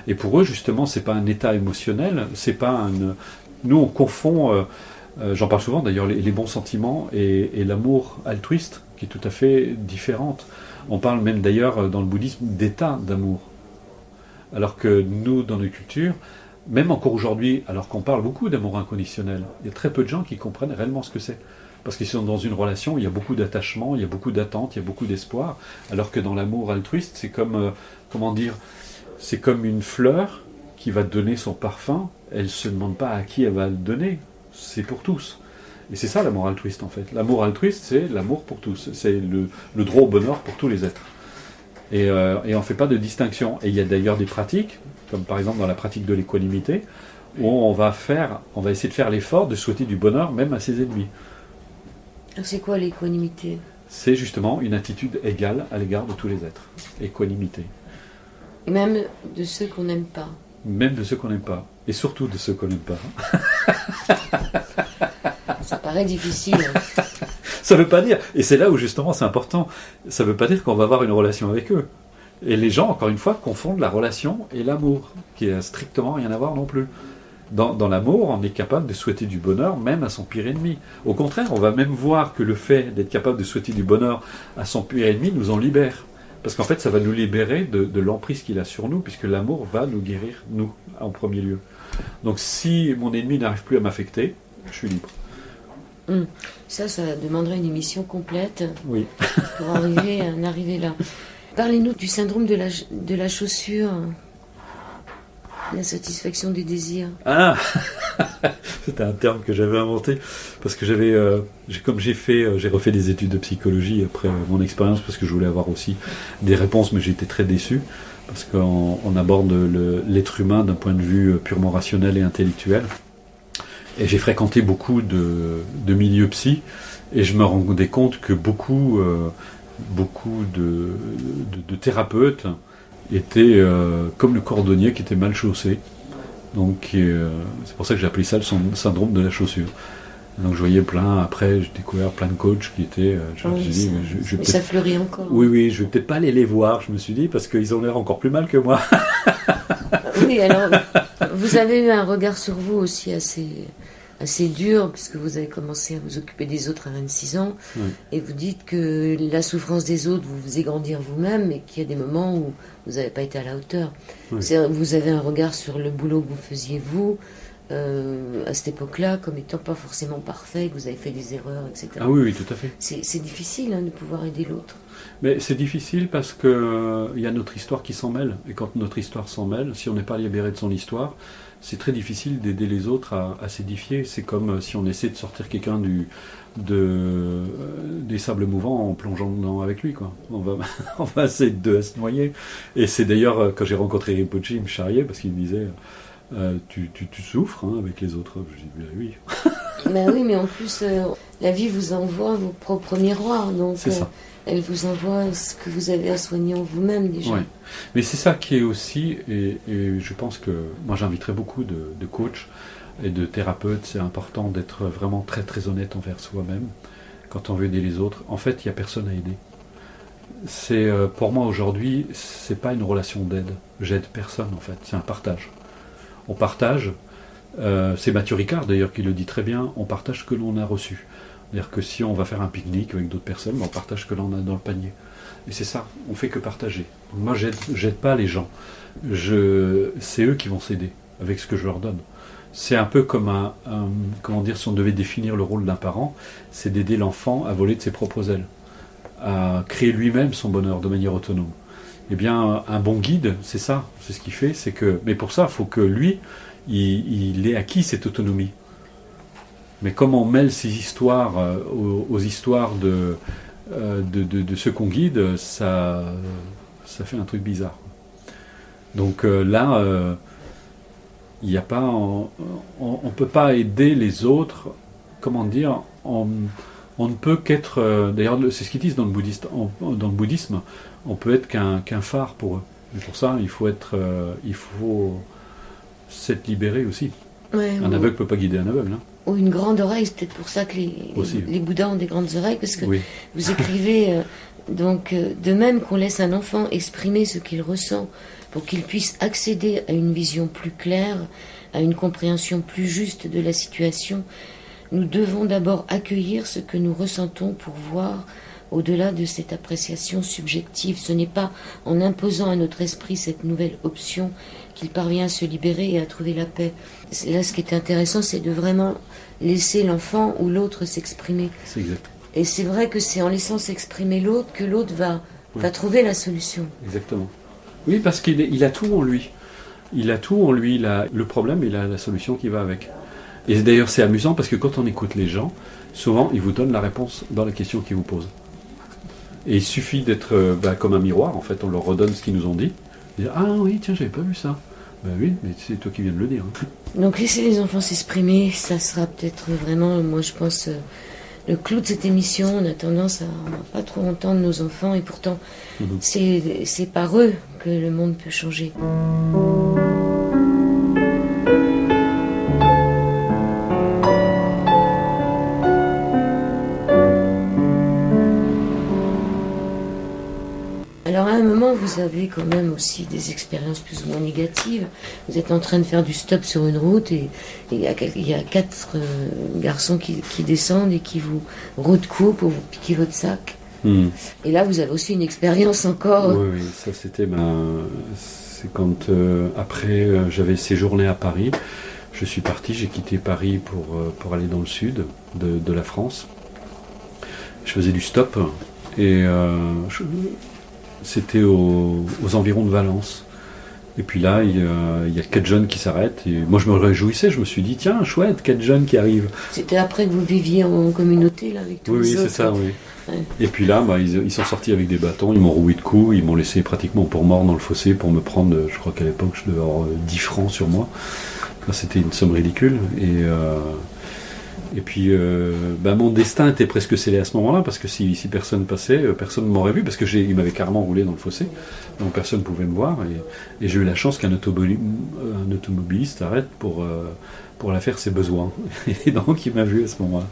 Et pour eux, justement, c'est pas un état émotionnel, c'est pas Nous, on confond, j'en parle souvent d'ailleurs, les bons sentiments et l'amour altruiste, qui est tout à fait différente. On parle même d'ailleurs dans le bouddhisme d'état d'amour. Alors que nous, dans nos cultures, même encore aujourd'hui, alors qu'on parle beaucoup d'amour inconditionnel, il y a très peu de gens qui comprennent réellement ce que c'est. Parce qu'ils sont dans une relation où il y a beaucoup d'attachement, il y a beaucoup d'attente, il y a beaucoup d'espoir. Alors que dans l'amour altruiste, c'est comme, c'est comme une fleur qui va donner son parfum. Elle ne se demande pas à qui elle va le donner. C'est pour tous. Et c'est ça l'amour altruiste en fait. L'amour altruiste, c'est l'amour pour tous. C'est le droit au bonheur pour tous les êtres. Et on ne fait pas de distinction. Et il y a d'ailleurs des pratiques, comme par exemple dans la pratique de l'équanimité, où on va essayer de faire l'effort de souhaiter du bonheur même à ses ennemis. C'est quoi l'équanimité? C'est justement une attitude égale à l'égard de tous les êtres. Équanimité. Et même de ceux qu'on n'aime pas. Même de ceux qu'on n'aime pas. Et surtout de ceux qu'on n'aime pas. Ça paraît difficile. Ça veut pas dire, et c'est là où justement c'est important, ça veut pas dire qu'on va avoir une relation avec eux. Et les gens, encore une fois, confondent la relation et l'amour, qui n'a strictement rien à voir non plus. Dans l'amour, on est capable de souhaiter du bonheur même à son pire ennemi. Au contraire, on va même voir que le fait d'être capable de souhaiter du bonheur à son pire ennemi nous en libère. Parce qu'en fait, ça va nous libérer de l'emprise qu'il a sur nous, puisque l'amour va nous guérir, nous, en premier lieu. Donc si mon ennemi n'arrive plus à m'affecter, je suis libre. Ça demanderait une émission complète. Oui. Pour en arriver là. Parlez-nous du syndrome de la chaussure. La satisfaction du désir. Ah. C'était un terme que j'avais inventé parce que j'ai refait des études de psychologie après mon expérience parce que je voulais avoir aussi des réponses, mais j'ai été très déçu parce qu'on aborde l'être humain d'un point de vue purement rationnel et intellectuel. Et j'ai fréquenté beaucoup de milieux psy et je me rendais compte que beaucoup de thérapeutes étaient comme le cordonnier qui était mal chaussé. Donc c'est pour ça que j'ai appelé ça le syndrome de la chaussure. Donc je voyais après j'ai découvert plein de coachs qui étaient, je me suis dit, mais ça fleurit encore. Oui, je vais peut-être pas aller les voir, je me suis dit, parce qu'ils ont l'air encore plus mal que moi. Oui, alors, vous avez eu un regard sur vous aussi assez dur, puisque vous avez commencé à vous occuper des autres à 26 ans, et vous dites que la souffrance des autres vous faisait grandir vous-même, et qu'il y a des moments où vous n'avez pas été à la hauteur. Oui. Vous avez un regard sur le boulot que vous faisiez vous, à cette époque-là, comme étant pas forcément parfait, que vous avez fait des erreurs, etc. Ah oui, tout à fait. C'est difficile de pouvoir aider l'autre. Mais c'est difficile parce que y a notre histoire qui s'en mêle. Et quand notre histoire s'en mêle, si on n'est pas libéré de son histoire, c'est très difficile d'aider les autres à s'édifier. C'est comme si on essaie de sortir quelqu'un des sables mouvants en plongeant dedans avec lui, quoi. On va essayer de se noyer. Et c'est d'ailleurs, quand j'ai rencontré Rinpoche, il me charriait parce qu'il me disait tu souffres avec les autres. Je dis oui. Ben oui, mais en plus, la vie vous envoie vos propres miroirs. Donc, c'est ça. Elle vous envoie ce que vous avez à soigner en vous-même déjà. Ouais. Mais c'est ça qui est aussi, et je pense que moi j'inviterais beaucoup de coachs et de thérapeutes, c'est important d'être vraiment très très honnête envers soi-même quand on veut aider les autres. En fait, il n'y a personne à aider. C'est, pour moi aujourd'hui, c'est pas une relation d'aide. J'aide personne en fait, c'est un partage. On partage, c'est Mathieu Ricard d'ailleurs qui le dit très bien, on partage ce que l'on a reçu. C'est-à-dire que si on va faire un pique-nique avec d'autres personnes, on partage ce que l'on a dans le panier. Et c'est ça, on fait que partager. Moi, j'aide pas les gens. C'est eux qui vont s'aider avec ce que je leur donne. C'est un peu comme comment dire, si on devait définir le rôle d'un parent, c'est d'aider l'enfant à voler de ses propres ailes, à créer lui-même son bonheur de manière autonome. Eh bien, un bon guide, c'est ça, c'est ce qu'il fait, c'est que, mais pour ça, il faut que lui, il ait acquis cette autonomie. Mais comme on mêle ces histoires aux histoires de ceux qu'on guide, ça fait un truc bizarre. Donc là, il n'y a pas, on ne peut pas aider les autres. Comment dire, on ne peut qu'être. D'ailleurs, c'est ce qu'ils disent dans le bouddhisme. On peut être qu'un phare pour eux. Et pour ça, il faut s'être libéré aussi. Ouais, un aveugle ne peut pas guider un aveugle. Ou une grande oreille, c'est peut-être pour ça que les Bouddhas ont des grandes oreilles, parce que vous écrivez de même qu'on laisse un enfant exprimer ce qu'il ressent pour qu'il puisse accéder à une vision plus claire, à une compréhension plus juste de la situation, nous devons d'abord accueillir ce que nous ressentons pour voir au-delà de cette appréciation subjective. Ce n'est pas en imposant à notre esprit cette nouvelle option qu'il parvient à se libérer et à trouver la paix. Là, ce qui est intéressant, c'est de vraiment laisser l'enfant ou l'autre s'exprimer. C'est exact. Et c'est vrai que c'est en laissant s'exprimer l'autre que l'autre va trouver la solution. Exactement. Oui, parce qu'il a tout en lui. Il a tout en lui. Le problème, il a la solution qui va avec. Et d'ailleurs, c'est amusant parce que quand on écoute les gens, souvent, ils vous donnent la réponse dans la question qu'ils vous posent. Et il suffit d'être comme un miroir, en fait, on leur redonne ce qu'ils nous ont dit. Et dire, ah oui, tiens, j'avais pas vu ça. Ben oui, mais c'est toi qui viens de le dire. Donc laisser les enfants s'exprimer, ça sera peut-être vraiment, moi je pense, le clou de cette émission. On a tendance à pas trop entendre nos enfants, et pourtant c'est par eux que le monde peut changer. Alors à un moment, vous avez quand même aussi des expériences plus ou moins négatives. Vous êtes en train de faire du stop sur une route et il y a 4 garçons qui descendent et qui vous recoupent pour vous piquer votre sac. Et là, vous avez aussi une expérience encore. Oui, ça c'était c'est quand après j'avais séjourné à Paris. Je suis parti, j'ai quitté Paris pour aller dans le sud de la France. Je faisais du stop et c'était aux environs de Valence. Et puis là, il y a 4 jeunes qui s'arrêtent. Et moi, je me réjouissais. Je me suis dit, tiens, chouette, 4 jeunes qui arrivent. C'était après que vous viviez en communauté là, avec tous les autres. Oui, c'est ça, oui. Ouais. Et puis là, ils sont sortis avec des bâtons. Ils m'ont roué de coups. Ils m'ont laissé pratiquement pour mort dans le fossé pour me prendre, je crois qu'à l'époque, je devais avoir 10 francs sur moi. Enfin, c'était une somme ridicule. Et puis, mon destin était presque scellé à ce moment-là, parce que si personne passait, personne ne m'aurait vu, parce qu'il m'avait carrément roulé dans le fossé, donc personne ne pouvait me voir. Et j'ai eu la chance qu'un automobiliste arrête pour aller faire ses besoins. Et donc, il m'a vu à ce moment-là.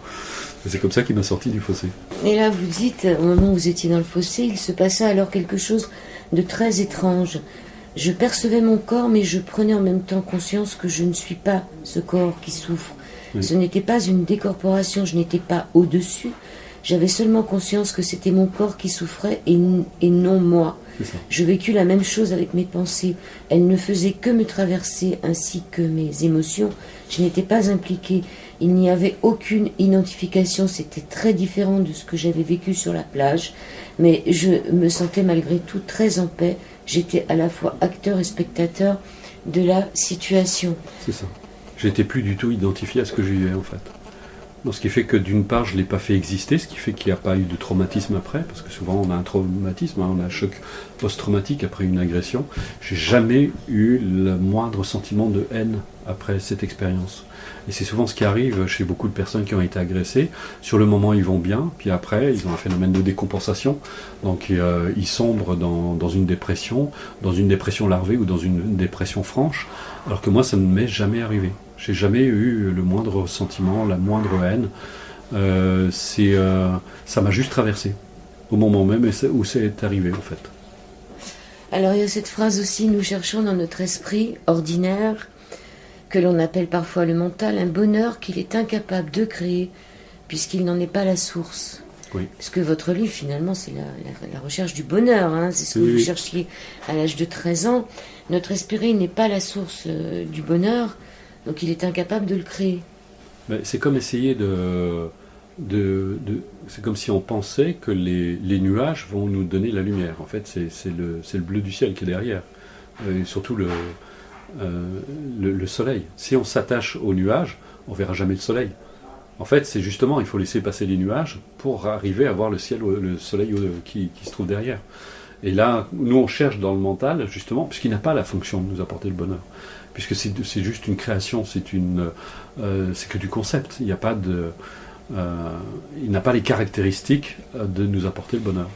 Et c'est comme ça qu'il m'a sorti du fossé. Et là, vous dites, au moment où vous étiez dans le fossé, il se passait alors quelque chose de très étrange. Je percevais mon corps, mais je prenais en même temps conscience que je ne suis pas ce corps qui souffre. Oui. Ce n'était pas une décorporation, je n'étais pas au-dessus. J'avais seulement conscience que c'était mon corps qui souffrait et non moi. Je vécus la même chose avec mes pensées. Elles ne faisaient que me traverser ainsi que mes émotions. Je n'étais pas impliquée. Il n'y avait aucune identification. C'était très différent de ce que j'avais vécu sur la plage. Mais je me sentais malgré tout très en paix. J'étais à la fois acteur et spectateur de la situation. C'est ça. J'étais plus du tout identifié à ce que je vivais en fait. Donc, ce qui fait que d'une part je ne l'ai pas fait exister, ce qui fait qu'il n'y a pas eu de traumatisme après, parce que souvent on a un traumatisme, on a un choc post-traumatique après une agression. J'ai jamais eu le moindre sentiment de haine après cette expérience. Et c'est souvent ce qui arrive chez beaucoup de personnes qui ont été agressées. Sur le moment ils vont bien, puis après ils ont un phénomène de décompensation, donc ils sombrent dans une dépression larvée ou dans une dépression franche, alors que moi ça ne m'est jamais arrivé. J'ai jamais eu le moindre sentiment, la moindre haine. Ça m'a juste traversé au moment même où c'est arrivé en fait. Alors il y a cette phrase aussi, nous cherchons dans notre esprit ordinaire, que l'on appelle parfois le mental, un bonheur qu'il est incapable de créer puisqu'il n'en est pas la source. Oui. Parce que votre livre finalement c'est la recherche du bonheur, hein, c'est ce que vous cherchiez à l'âge de 13 ans. Notre esprit n'est pas la source du bonheur. Donc il est incapable de le créer. Mais c'est comme essayer c'est comme si on pensait que les nuages vont nous donner la lumière. En fait, c'est le bleu du ciel qui est derrière. Et surtout le soleil. Si on s'attache aux nuages, on verra jamais le soleil. En fait, c'est justement, il faut laisser passer les nuages pour arriver à voir le soleil qui se trouve derrière. Et là, nous on cherche dans le mental, justement, puisqu'il n'a pas la fonction de nous apporter le bonheur. Puisque c'est juste une création, c'est que du concept. Il n'y a pas il n'a pas les caractéristiques de nous apporter le bonheur.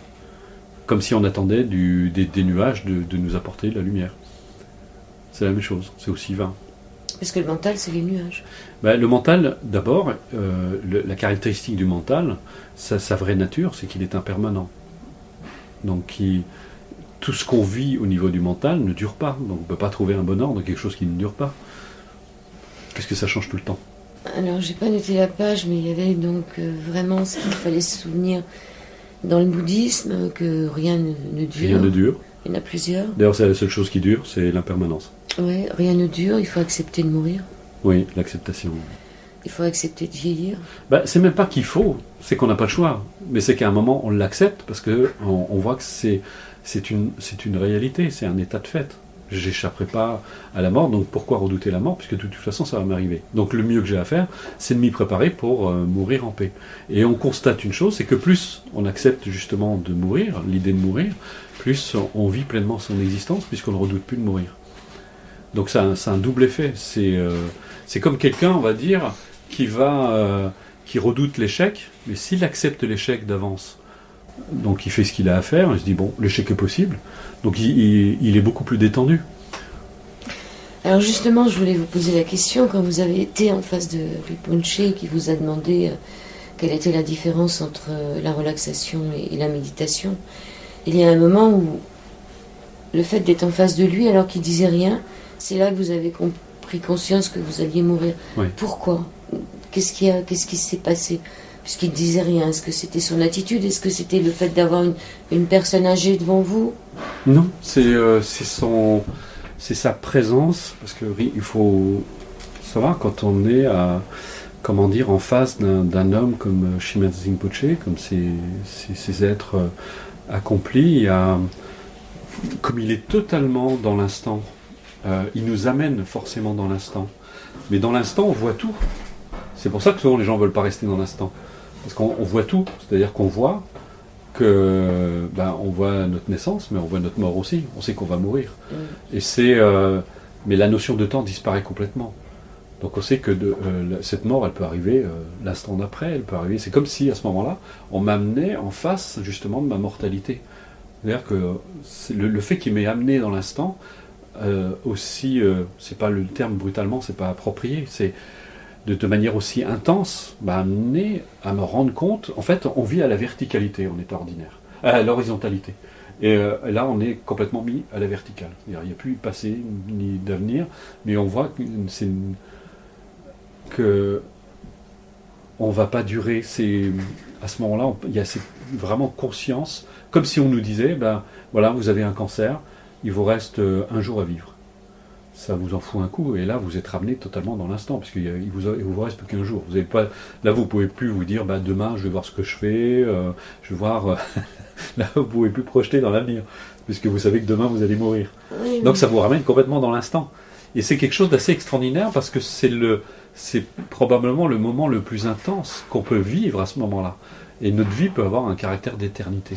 Comme si on attendait des nuages de nous apporter la lumière. C'est la même chose, c'est aussi vain. Parce que le mental, c'est les nuages. Le mental, d'abord, la caractéristique du mental, sa vraie nature, c'est qu'il est impermanent. Donc tout ce qu'on vit au niveau du mental ne dure pas. Donc on ne peut pas trouver un bonheur dans quelque chose qui ne dure pas. Puisque ça change tout le temps. Alors j'ai pas noté la page, mais il y avait donc vraiment ce qu'il fallait se souvenir dans le bouddhisme, que rien ne dure. Rien ne dure. Il y en a plusieurs. D'ailleurs c'est la seule chose qui dure, c'est l'impermanence. Oui, rien ne dure, il faut accepter de mourir. Oui, l'acceptation. Il faut accepter de vieillir. C'est même pas qu'il faut, c'est qu'on n'a pas le choix. Mais c'est qu'à un moment on l'accepte parce qu'on voit que c'est une réalité, c'est un état de fait. J'échapperai pas à la mort, donc pourquoi redouter la mort, puisque de toute façon ça va m'arriver. Donc le mieux que j'ai à faire, c'est de m'y préparer pour mourir en paix. Et on constate une chose, c'est que plus on accepte justement de mourir, l'idée de mourir, plus on vit pleinement son existence, puisqu'on ne redoute plus de mourir. Donc c'est un double effet. C'est comme quelqu'un, on va dire, qui redoute l'échec, mais s'il accepte l'échec d'avance, donc il fait ce qu'il a à faire, il se dit bon, l'échec est possible, donc il est beaucoup plus détendu. Alors justement, je voulais vous poser la question, quand vous avez été en face de Rinpoche qui vous a demandé quelle était la différence entre la relaxation et la méditation, il y a un moment où le fait d'être en face de lui alors qu'il disait rien, c'est là que vous avez pris conscience que vous alliez mourir. Oui. Pourquoi ? Qu'est-ce qui s'est passé ? Puisqu'il ne disait rien, est-ce que c'était son attitude ? Est-ce que c'était le fait d'avoir une personne âgée devant vous ? Non, c'est sa présence, parce qu'il faut savoir, quand on est en face d'un homme comme Shimazu Rinpoche, comme ces êtres accomplis, comme il est totalement dans l'instant, il nous amène forcément dans l'instant. Mais dans l'instant, on voit tout. C'est pour ça que souvent les gens ne veulent pas rester dans l'instant. Parce qu'on voit tout, c'est-à-dire qu'on voit on voit notre naissance, mais on voit notre mort aussi. On sait qu'on va mourir. Et mais la notion de temps disparaît complètement. Donc on sait que cette mort, elle peut arriver l'instant d'après, elle peut arriver. C'est comme si à ce moment-là, on m'amenait en face justement de ma mortalité. C'est-à-dire que le fait qu'il m'ait amené dans l'instant, aussi, c'est pas le terme brutalement, c'est pas approprié, c'est de manière aussi intense, m'a amené à me rendre compte. En fait, on vit à la verticalité en état ordinaire, à l'horizontalité. Et là, on est complètement mis à la verticale. C'est-à-dire, il n'y a plus de passé ni d'avenir, mais on voit que on ne va pas durer. À ce moment-là, il y a vraiment conscience, comme si on nous disait, ben voilà, vous avez un cancer, il vous reste un jour à vivre. Ça vous en fout un coup, et là vous êtes ramené totalement dans l'instant, parce qu'il vous reste plus qu'un jour. Vous avez pas, là vous pouvez plus vous dire, bah, demain je vais voir ce que je fais, je vais voir. Là vous pouvez plus projeter dans l'avenir, puisque vous savez que demain vous allez mourir. Oui. Donc ça vous ramène complètement dans l'instant. Et c'est quelque chose d'assez extraordinaire, parce que c'est probablement le moment le plus intense qu'on peut vivre à ce moment-là. Et notre vie peut avoir un caractère d'éternité.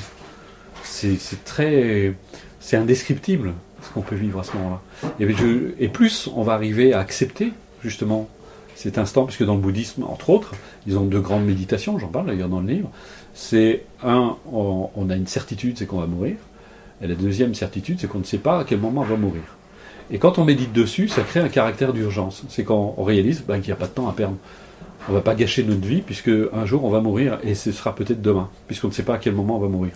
C'est indescriptible ce qu'on peut vivre à ce moment-là. Et plus on va arriver à accepter justement cet instant, puisque dans le bouddhisme, entre autres, ils ont 2 grandes méditations, j'en parle d'ailleurs dans le livre. C'est on a une certitude, c'est qu'on va mourir. Et la deuxième certitude, c'est qu'on ne sait pas à quel moment on va mourir. Et quand on médite dessus, ça crée un caractère d'urgence. C'est quand on réalise qu'il n'y a pas de temps à perdre. On ne va pas gâcher notre vie, puisque un jour on va mourir, et ce sera peut-être demain, puisqu'on ne sait pas à quel moment on va mourir.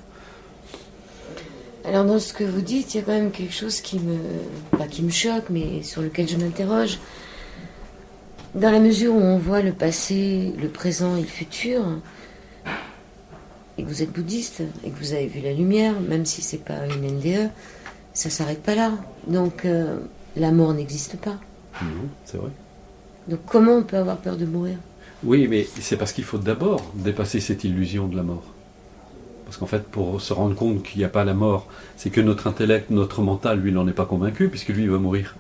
Alors dans ce que vous dites, il y a quand même quelque chose qui me choque, mais sur lequel je m'interroge. Dans la mesure où on voit le passé, le présent et le futur, et que vous êtes bouddhiste, et que vous avez vu la lumière, même si c'est pas une NDE, ça s'arrête pas là. Donc la mort n'existe pas. Non, c'est vrai. Donc comment on peut avoir peur de mourir ? Oui, mais c'est parce qu'il faut d'abord dépasser cette illusion de la mort. Parce qu'en fait, pour se rendre compte qu'il n'y a pas la mort, c'est que notre intellect, notre mental, lui, il n'en est pas convaincu, puisque lui, il va mourir.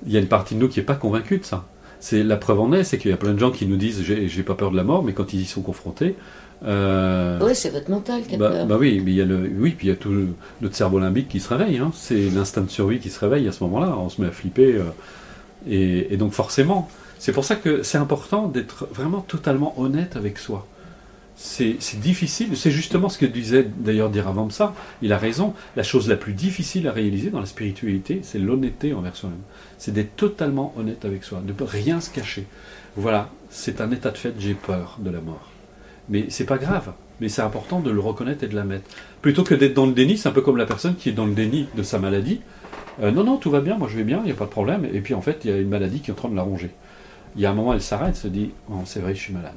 Il y a une partie de nous qui n'est pas convaincue de ça. La preuve en est, c'est qu'il y a plein de gens qui nous disent « j'ai pas peur de la mort », mais quand ils y sont confrontés... Oui, c'est votre mental qui a peur. Bah oui, mais puis il y a tout notre cerveau limbique qui se réveille. Hein. C'est l'instinct de survie qui se réveille à ce moment-là. On se met à flipper. Et donc forcément, c'est pour ça que c'est important d'être vraiment totalement honnête avec soi. C'est difficile, c'est justement ce que disait d'ailleurs Dhiravamsa, il a raison, la chose la plus difficile à réaliser dans la spiritualité, c'est l'honnêteté envers soi-même. C'est d'être totalement honnête avec soi, de ne rien se cacher. Voilà, c'est un état de fait, j'ai peur de la mort. Mais c'est pas grave, mais c'est important de le reconnaître et de l'admettre. Plutôt que d'être dans le déni, c'est un peu comme la personne qui est dans le déni de sa maladie. Non, tout va bien, moi je vais bien, il n'y a pas de problème, et puis en fait, il y a une maladie qui est en train de la ronger. Il y a un moment, elle s'arrête, se dit, oh, c'est vrai, je suis malade.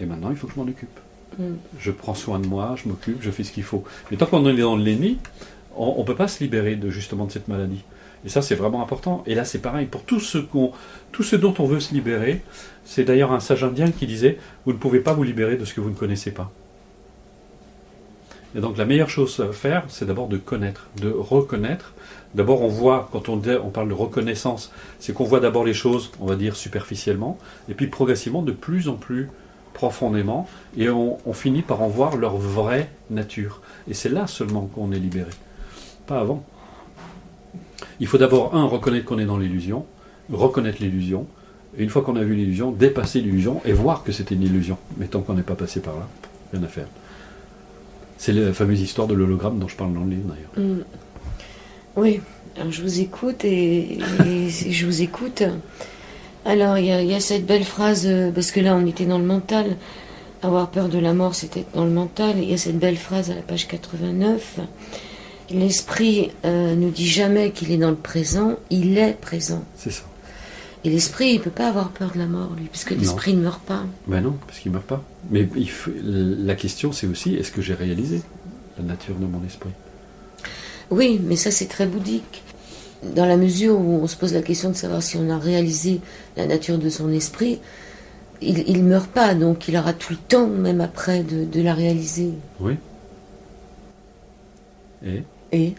Et maintenant, il faut que je m'en occupe. Je prends soin de moi, je m'occupe, je fais ce qu'il faut. Mais tant qu'on est dans le déni, on ne peut pas se libérer justement de cette maladie. Et ça, c'est vraiment important. Et là, c'est pareil. Pour tout ce dont on veut se libérer, c'est d'ailleurs un sage indien qui disait « Vous ne pouvez pas vous libérer de ce que vous ne connaissez pas ». Et donc, la meilleure chose à faire, c'est d'abord de connaître, de reconnaître. D'abord, on voit, quand on parle de reconnaissance, c'est qu'on voit d'abord les choses, on va dire, superficiellement, et puis progressivement, de plus en plus profondément, et on finit par en voir leur vraie nature. Et c'est là seulement qu'on est libéré, pas avant. Il faut d'abord, reconnaître qu'on est dans l'illusion, reconnaître l'illusion, et une fois qu'on a vu l'illusion, dépasser l'illusion et voir que c'était une illusion. Mais tant qu'on n'est pas passé par là, rien à faire. C'est la fameuse histoire de l'hologramme dont je parle dans le livre d'ailleurs. Oui, alors je vous écoute et je vous écoute. Alors il y a cette belle phrase, parce que là on était dans le mental, avoir peur de la mort c'était dans le mental, il y a cette belle phrase à la page 89, l'esprit ne dit jamais qu'il est dans le présent, il est présent. C'est ça. Et l'esprit, il ne peut pas avoir peur de la mort, lui, parce que l'esprit ne meurt pas. Ben non, parce qu'il ne meurt pas. Mais la question, c'est aussi, est-ce que j'ai réalisé la nature de mon esprit ? Oui, mais ça, c'est très bouddhique. Dans la mesure où on se pose la question de savoir si on a réalisé la nature de son esprit, il ne meurt pas, donc il aura tout le temps, même après, de la réaliser. Oui. Et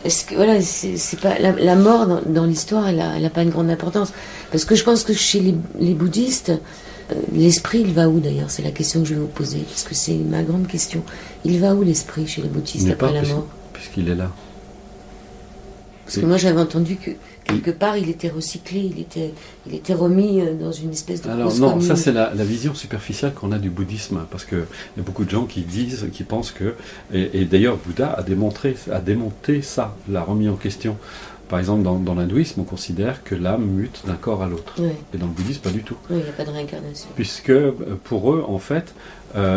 Est-ce que, voilà, c'est pas la mort dans l'histoire, elle a pas une grande importance, parce que je pense que chez les bouddhistes, l'esprit, il va où d'ailleurs ? C'est la question que je vais vous poser, parce que c'est ma grande question. Il va où l'esprit chez les bouddhistes après la mort ? Puisqu'il est là. Parce que moi j'avais entendu que quelque part il était recyclé, il était remis dans une espèce de Alors non, ça c'est la vision superficielle qu'on a du bouddhisme, parce qu'il y a beaucoup de gens qui pensent que, et d'ailleurs Bouddha a démonté ça, l'a remis en question. Par exemple, dans l'hindouisme, on considère que l'âme mute d'un corps à l'autre. Oui. Et dans le bouddhisme, pas du tout. Oui, il n'y a pas de réincarnation. Puisque pour eux, en fait,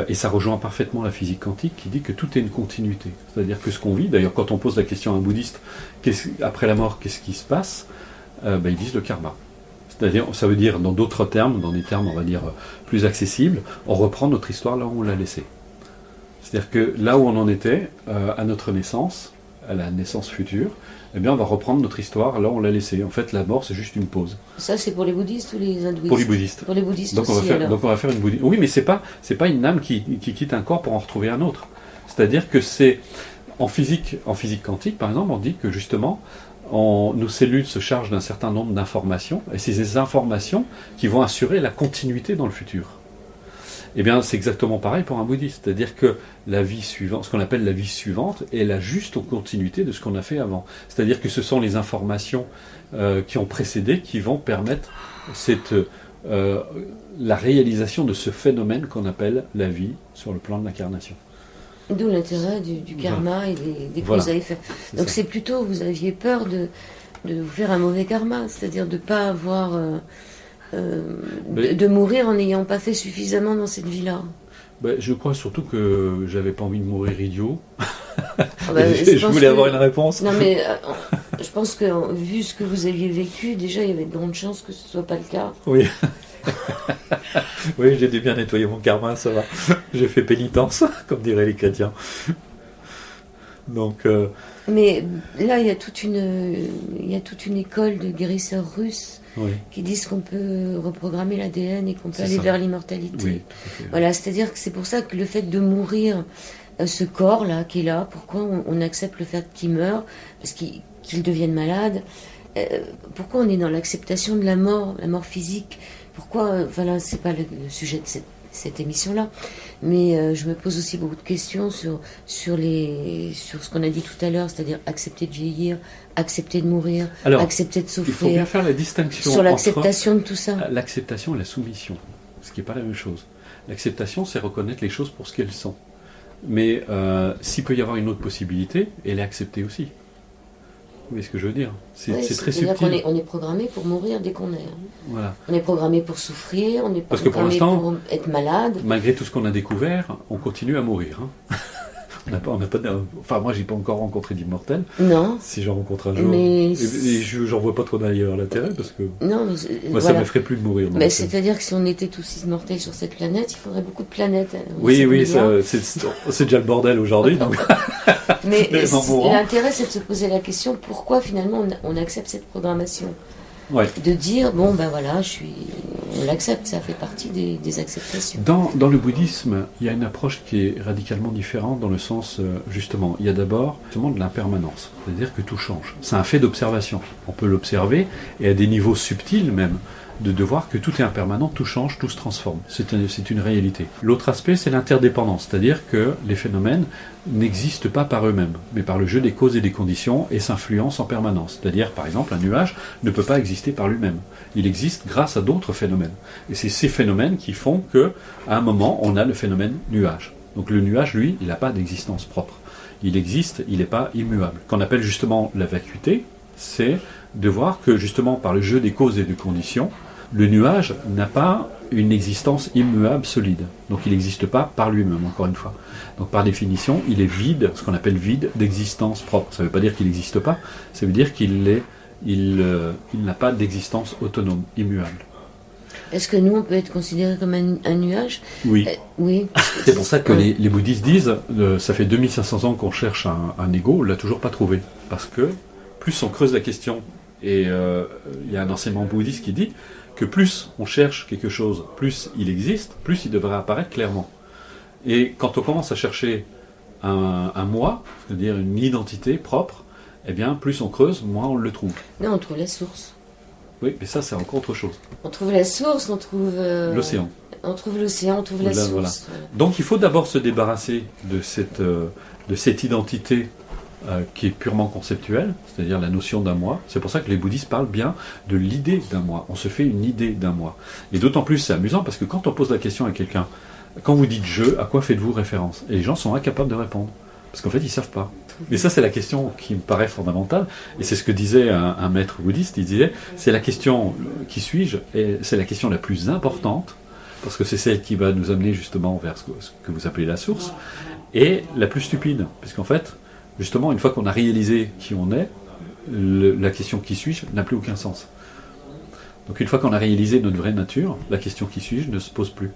et ça rejoint parfaitement la physique quantique qui dit que tout est une continuité. C'est-à-dire que ce qu'on vit, d'ailleurs quand on pose la question à un bouddhiste, après la mort, qu'est-ce qui se passe, ils disent le karma. C'est-à-dire, ça veut dire, dans d'autres termes, dans des termes, on va dire, plus accessibles, on reprend notre histoire là où on l'a laissée. C'est-à-dire que là où on en était, à notre naissance, à la naissance future, eh bien, on va reprendre notre histoire là où on l'a laissée. En fait, la mort, c'est juste une pause. Ça, c'est pour les bouddhistes ou les hindouistes? Pour les bouddhistes. Pour les bouddhistes donc, aussi, donc on va faire une bouddhiste. Oui, mais c'est pas une âme qui quitte un corps pour en retrouver un autre. C'est-à-dire que c'est en physique quantique, par exemple, on dit que justement, nos cellules se chargent d'un certain nombre d'informations, et c'est ces informations qui vont assurer la continuité dans le futur. Eh bien, c'est exactement pareil pour un bouddhiste. C'est-à-dire que la vie suivante, ce qu'on appelle la vie suivante, est la juste continuité de ce qu'on a fait avant. C'est-à-dire que ce sont les informations qui ont précédé qui vont permettre la réalisation de ce phénomène qu'on appelle la vie sur le plan de l'incarnation. D'où l'intérêt du karma et des causes à effet. Donc c'est plutôt, vous aviez peur de vous faire un mauvais karma, c'est-à-dire de ne pas avoir... de mourir en n'ayant pas fait suffisamment dans cette vie-là. Je crois surtout que j'avais pas envie de mourir idiot. Je voulais avoir une réponse. Non mais je pense que vu ce que vous aviez vécu, déjà il y avait de grandes chances que ce soit pas le cas. Oui. Oui, j'ai dû bien nettoyer mon karma, ça va. J'ai fait pénitence, comme diraient les chrétiens. Donc. Mais là, il y a toute une école de guérisseurs russes. Oui. Qui disent qu'on peut reprogrammer l'ADN et qu'on peut aller vers l'immortalité. Oui, voilà, c'est-à-dire que c'est pour ça que le fait de mourir, ce corps-là qui est là, pourquoi on accepte le fait qu'il meure, parce qu'il devienne malade, pourquoi on est dans l'acceptation de la mort physique, pourquoi, voilà, c'est pas le sujet de cette émission-là, mais je me pose aussi beaucoup de questions sur ce qu'on a dit tout à l'heure, c'est-à-dire accepter de vieillir, accepter de mourir, accepter de souffrir. Il faut bien faire la distinction sur l'acceptation de tout ça. L'acceptation et la soumission, ce qui n'est pas la même chose. L'acceptation, c'est reconnaître les choses pour ce qu'elles sont. Mais s'il peut y avoir une autre possibilité, elle est acceptée aussi. Vous voyez ce que je veux dire? C'est très subtil. On est programmé pour mourir dès qu'on est. Voilà. On est programmé pour souffrir, on est programmé pour être malade. Malgré tout ce qu'on a découvert, on continue à mourir. Enfin, moi, j'ai pas encore rencontré d'immortel. Non. Si j'en rencontre un jour. Mais et j'en vois pas trop d'ailleurs l'intérêt parce que. Non, mais moi, ça me ferait plus de mourir. Mais c'est-à-dire que si on était tous immortels sur cette planète, il faudrait beaucoup de planètes. Oui, c'est déjà le bordel aujourd'hui. Donc... mais l'intérêt, c'est de se poser la question pourquoi finalement on accepte cette programmation. Ouais. De dire, bon, ben voilà, on l'accepte, ça fait partie des acceptations. Dans le bouddhisme, il y a une approche qui est radicalement différente dans le sens, justement, il y a d'abord justement de l'impermanence, c'est-à-dire que tout change. C'est un fait d'observation. On peut l'observer, et à des niveaux subtils même, de voir que tout est impermanent, tout change, tout se transforme. C'est une réalité. L'autre aspect, c'est l'interdépendance, c'est-à-dire que les phénomènes n'existent pas par eux-mêmes, mais par le jeu des causes et des conditions et s'influencent en permanence. C'est-à-dire, par exemple, un nuage ne peut pas exister par lui-même. Il existe grâce à d'autres phénomènes. Et c'est ces phénomènes qui font que, à un moment, on a le phénomène nuage. Donc le nuage, lui, il n'a pas d'existence propre. Il existe, il n'est pas immuable. Qu'on appelle justement la vacuité, c'est de voir que, justement, par le jeu des causes et des conditions, le nuage n'a pas une existence immuable solide. Donc il n'existe pas par lui-même, encore une fois. Donc par définition, il est vide, ce qu'on appelle vide d'existence propre. Ça ne veut pas dire qu'il n'existe pas, ça veut dire qu'il n'a pas d'existence autonome, immuable. Est-ce que nous, on peut être considéré comme un nuage? Oui. Oui. C'est pour ça que les bouddhistes disent, ça fait 2500 ans qu'on cherche un ego, on ne l'a toujours pas trouvé. Parce que plus on creuse la question, et il y a un enseignement bouddhiste qui dit que plus on cherche quelque chose, plus il existe, plus il devrait apparaître clairement. Et quand on commence à chercher un moi, c'est-à-dire une identité propre, eh bien, plus on creuse, moins on le trouve. Non, on trouve la source. Oui, mais ça, c'est encore autre chose. On trouve la source, on trouve... l'océan. On trouve l'océan, on trouve la source. Voilà. Donc, il faut d'abord se débarrasser de cette identité qui est purement conceptuelle, c'est-à-dire la notion d'un moi. C'est pour ça que les bouddhistes parlent bien de l'idée d'un moi. On se fait une idée d'un moi. Et d'autant plus, c'est amusant, parce que quand on pose la question à quelqu'un, quand vous dites « je », à quoi faites-vous référence ? Et les gens sont incapables de répondre. Parce qu'en fait, ils ne savent pas. Et ça, c'est la question qui me paraît fondamentale. Et c'est ce que disait un maître bouddhiste. Il disait, c'est la question « qui suis-je ?» et c'est la question la plus importante, parce que c'est celle qui va nous amener justement vers ce que vous appelez la source, et la plus stupide. Parce qu'en fait, justement, une fois qu'on a réalisé qui on est, la question « qui suis-je » n'a plus aucun sens. Donc une fois qu'on a réalisé notre vraie nature, la question « qui suis-je » ne se pose plus.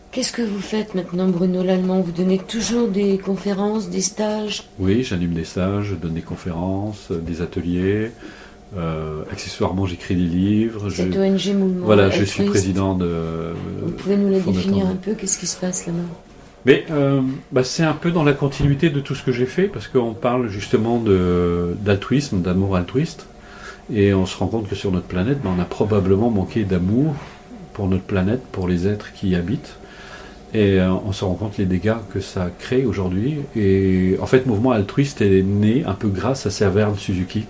Qu'est-ce que vous faites maintenant, Bruno Lallemand ? Vous donnez toujours des conférences, des stages ? Oui, j'anime des stages, je donne des conférences, des ateliers. Accessoirement, j'écris des livres. Cette ONG Mouvement Voilà, altruiste, je suis président de... Vous pouvez nous la définir un peu ? Qu'est-ce qui se passe là-bas ? Mais c'est un peu dans la continuité de tout ce que j'ai fait, parce qu'on parle justement d'altruisme, d'amour altruiste, et on se rend compte que sur notre planète, on a probablement manqué d'amour pour notre planète, pour les êtres qui y habitent, et on se rend compte les dégâts que ça crée aujourd'hui. Et en fait, le mouvement altruiste est né un peu grâce à Severn Suzuki,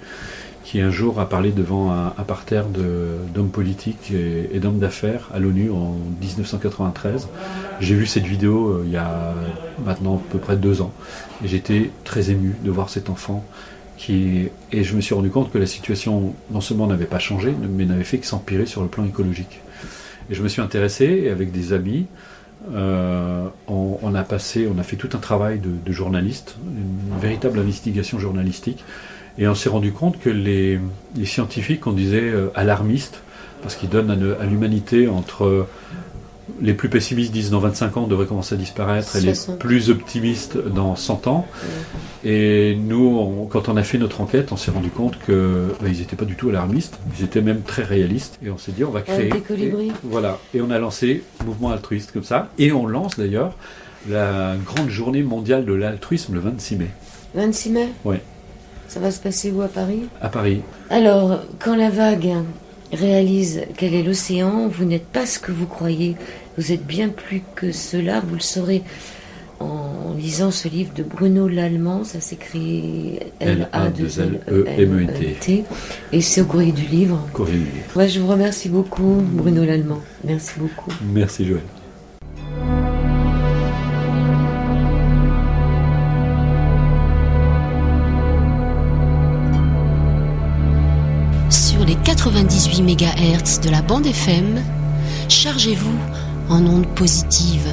qui un jour a parlé devant un parterre d'hommes politiques et d'hommes d'affaires à l'ONU en 1993. J'ai vu cette vidéo il y a maintenant à peu près 2 ans, et j'étais très ému de voir cet enfant et je me suis rendu compte que la situation non seulement n'avait pas changé, mais n'avait fait que s'empirer sur le plan écologique. Et je me suis intéressé, et avec des amis, on a fait tout un travail de journaliste, une véritable investigation journalistique, et on s'est rendu compte que les scientifiques, on disait alarmistes, parce qu'ils donnent à l'humanité entre... Les plus pessimistes disent dans 25 ans on devrait commencer à disparaître, et les plus optimistes dans 100 ans. Et nous, quand on a fait notre enquête, on s'est rendu compte qu'ils n'étaient pas du tout alarmistes, ils étaient même très réalistes. Et on s'est dit on va créer... Voilà, et on a lancé Mouvement altruiste comme ça. Et on lance d'ailleurs la grande journée mondiale de l'altruisme le 26 mai. 26 mai ? Oui. Ça va se passer où, à Paris ? À Paris. Alors, quand la vague réalise quel est l'océan, vous n'êtes pas ce que vous croyez. Vous êtes bien plus que cela, vous le saurez en lisant ce livre de Bruno Lallemand, ça s'écrit L-A-2-L-E-M-E-N-T, et c'est au courrier du livre. Courrier du livre. Ouais, je vous remercie beaucoup, Bruno Lallemand. Merci beaucoup. Merci, Joël. Sur les 98 MHz de la bande FM, chargez-vous en ondes positives.